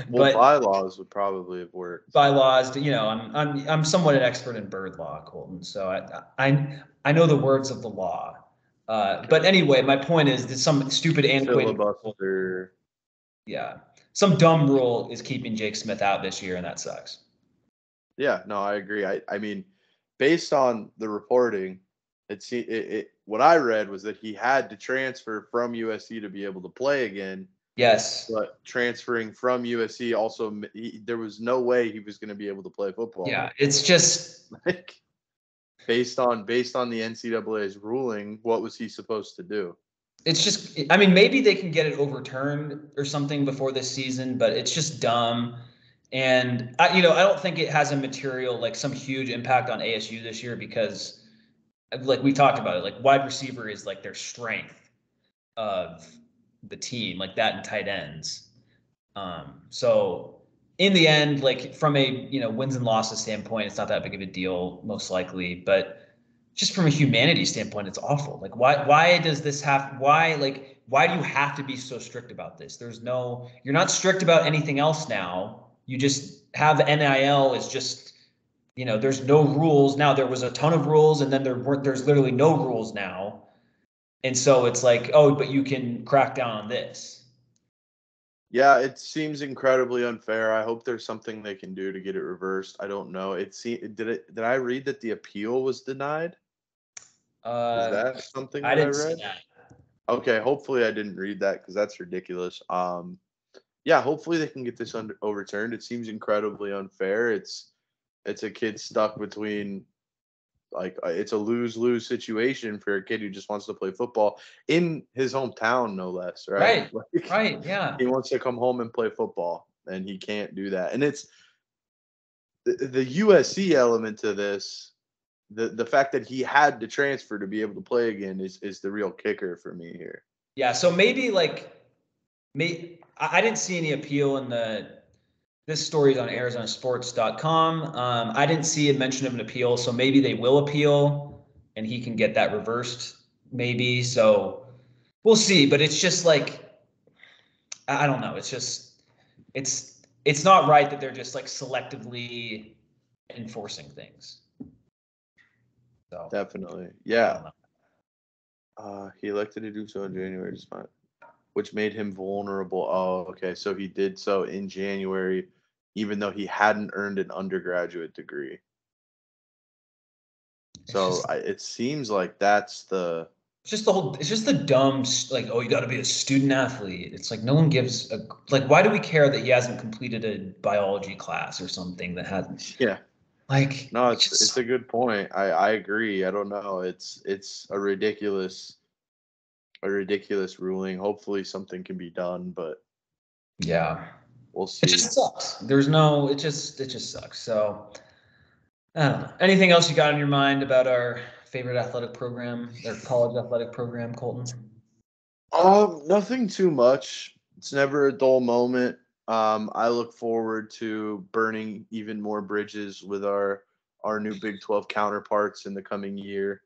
Speaker 2: Well,
Speaker 1: But
Speaker 2: bylaws would probably have worked.
Speaker 1: bylaws, I'm somewhat an expert in bird law, Colton. So I know the words of the law. But anyway, my point is that some stupid antiquated rule,
Speaker 2: Filibuster.
Speaker 1: yeah, some dumb rule is keeping Jake Smith out this year, and that sucks.
Speaker 2: Yeah, no, I agree. I mean, based on the reporting, what I read was that he had to transfer from USC to be able to play again.
Speaker 1: Yes.
Speaker 2: But transferring from USC also, there was no way he was going to be able to play football.
Speaker 1: Yeah, it's just
Speaker 2: like based on the NCAA's ruling, what was he supposed to do?
Speaker 1: it's just, I mean, maybe they can get it overturned or something before this season, but it's just dumb. And I don't think it has a material, like some huge impact on ASU this year because, like we talked about it, like wide receiver is like their strength of the team, like that and tight ends. So in the end, like from a wins and losses standpoint, it's not that big of a deal, most likely. But just from a humanity standpoint, it's awful. Like why does this have why do you have to be so strict about this? You're not strict about anything else now. You just have NIL is just there's no rules now. There was a ton of rules, and then there's literally no rules now. And so it's like, oh, but you can crack down on this.
Speaker 2: Yeah, it seems incredibly unfair. I hope there's something they can do to get it reversed. I don't know. Did I read that the appeal was denied? Is that something
Speaker 1: I
Speaker 2: that I
Speaker 1: didn't see
Speaker 2: read?
Speaker 1: that.
Speaker 2: Okay, hopefully I didn't read that because that's ridiculous. Yeah, hopefully they can get this overturned. It seems incredibly unfair. It's a kid stuck between it's a lose-lose situation for a kid who just wants to play football in his hometown, no less, right?
Speaker 1: Right. Right. Yeah.
Speaker 2: He wants to come home and play football, and he can't do that. And it's the USC element to this. The fact that he had to transfer to be able to play again is the real kicker for me here.
Speaker 1: Yeah. So maybe I didn't see any appeal in this story is on arizonasports.com. I didn't see a mention of an appeal, so maybe they will appeal and he can get that reversed, maybe. So we'll see. But it's just like, I don't know. It's not right that they're just like selectively enforcing things. So
Speaker 2: Definitely, yeah. He elected to do so in January, which made him vulnerable. Oh, okay. So he did so in January, even though he hadn't earned an undergraduate degree. So it seems like that's the.
Speaker 1: It's just the dumb, like, oh, you got to be a student athlete. It's like no one gives why do we care that he hasn't completed a biology class or something that hasn't?
Speaker 2: Yeah.
Speaker 1: Like,
Speaker 2: No, it's a good point. I agree. I don't know. It's a ridiculous ruling. Hopefully something can be done, but
Speaker 1: yeah,
Speaker 2: we'll see.
Speaker 1: it just sucks. It just sucks. So I don't know. Anything else you got in your mind about our favorite athletic program, their college athletic program, Colton?
Speaker 2: Nothing too much. It's never a dull moment. I look forward to burning even more bridges with our new Big 12 counterparts in the coming year.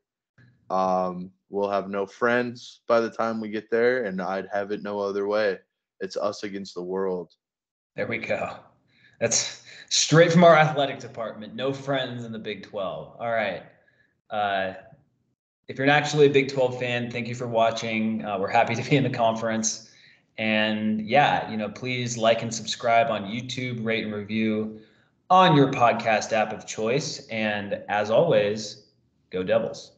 Speaker 2: We'll have no friends by the time we get there, and I'd have it no other way. It's us against the world.
Speaker 1: There we go. That's straight from our athletic department. No friends in the Big 12. All right. If you're actually a Big 12 fan, thank you for watching. We're happy to be in the conference. And yeah, please like and subscribe on YouTube, rate and review on your podcast app of choice. And as always, go Devils.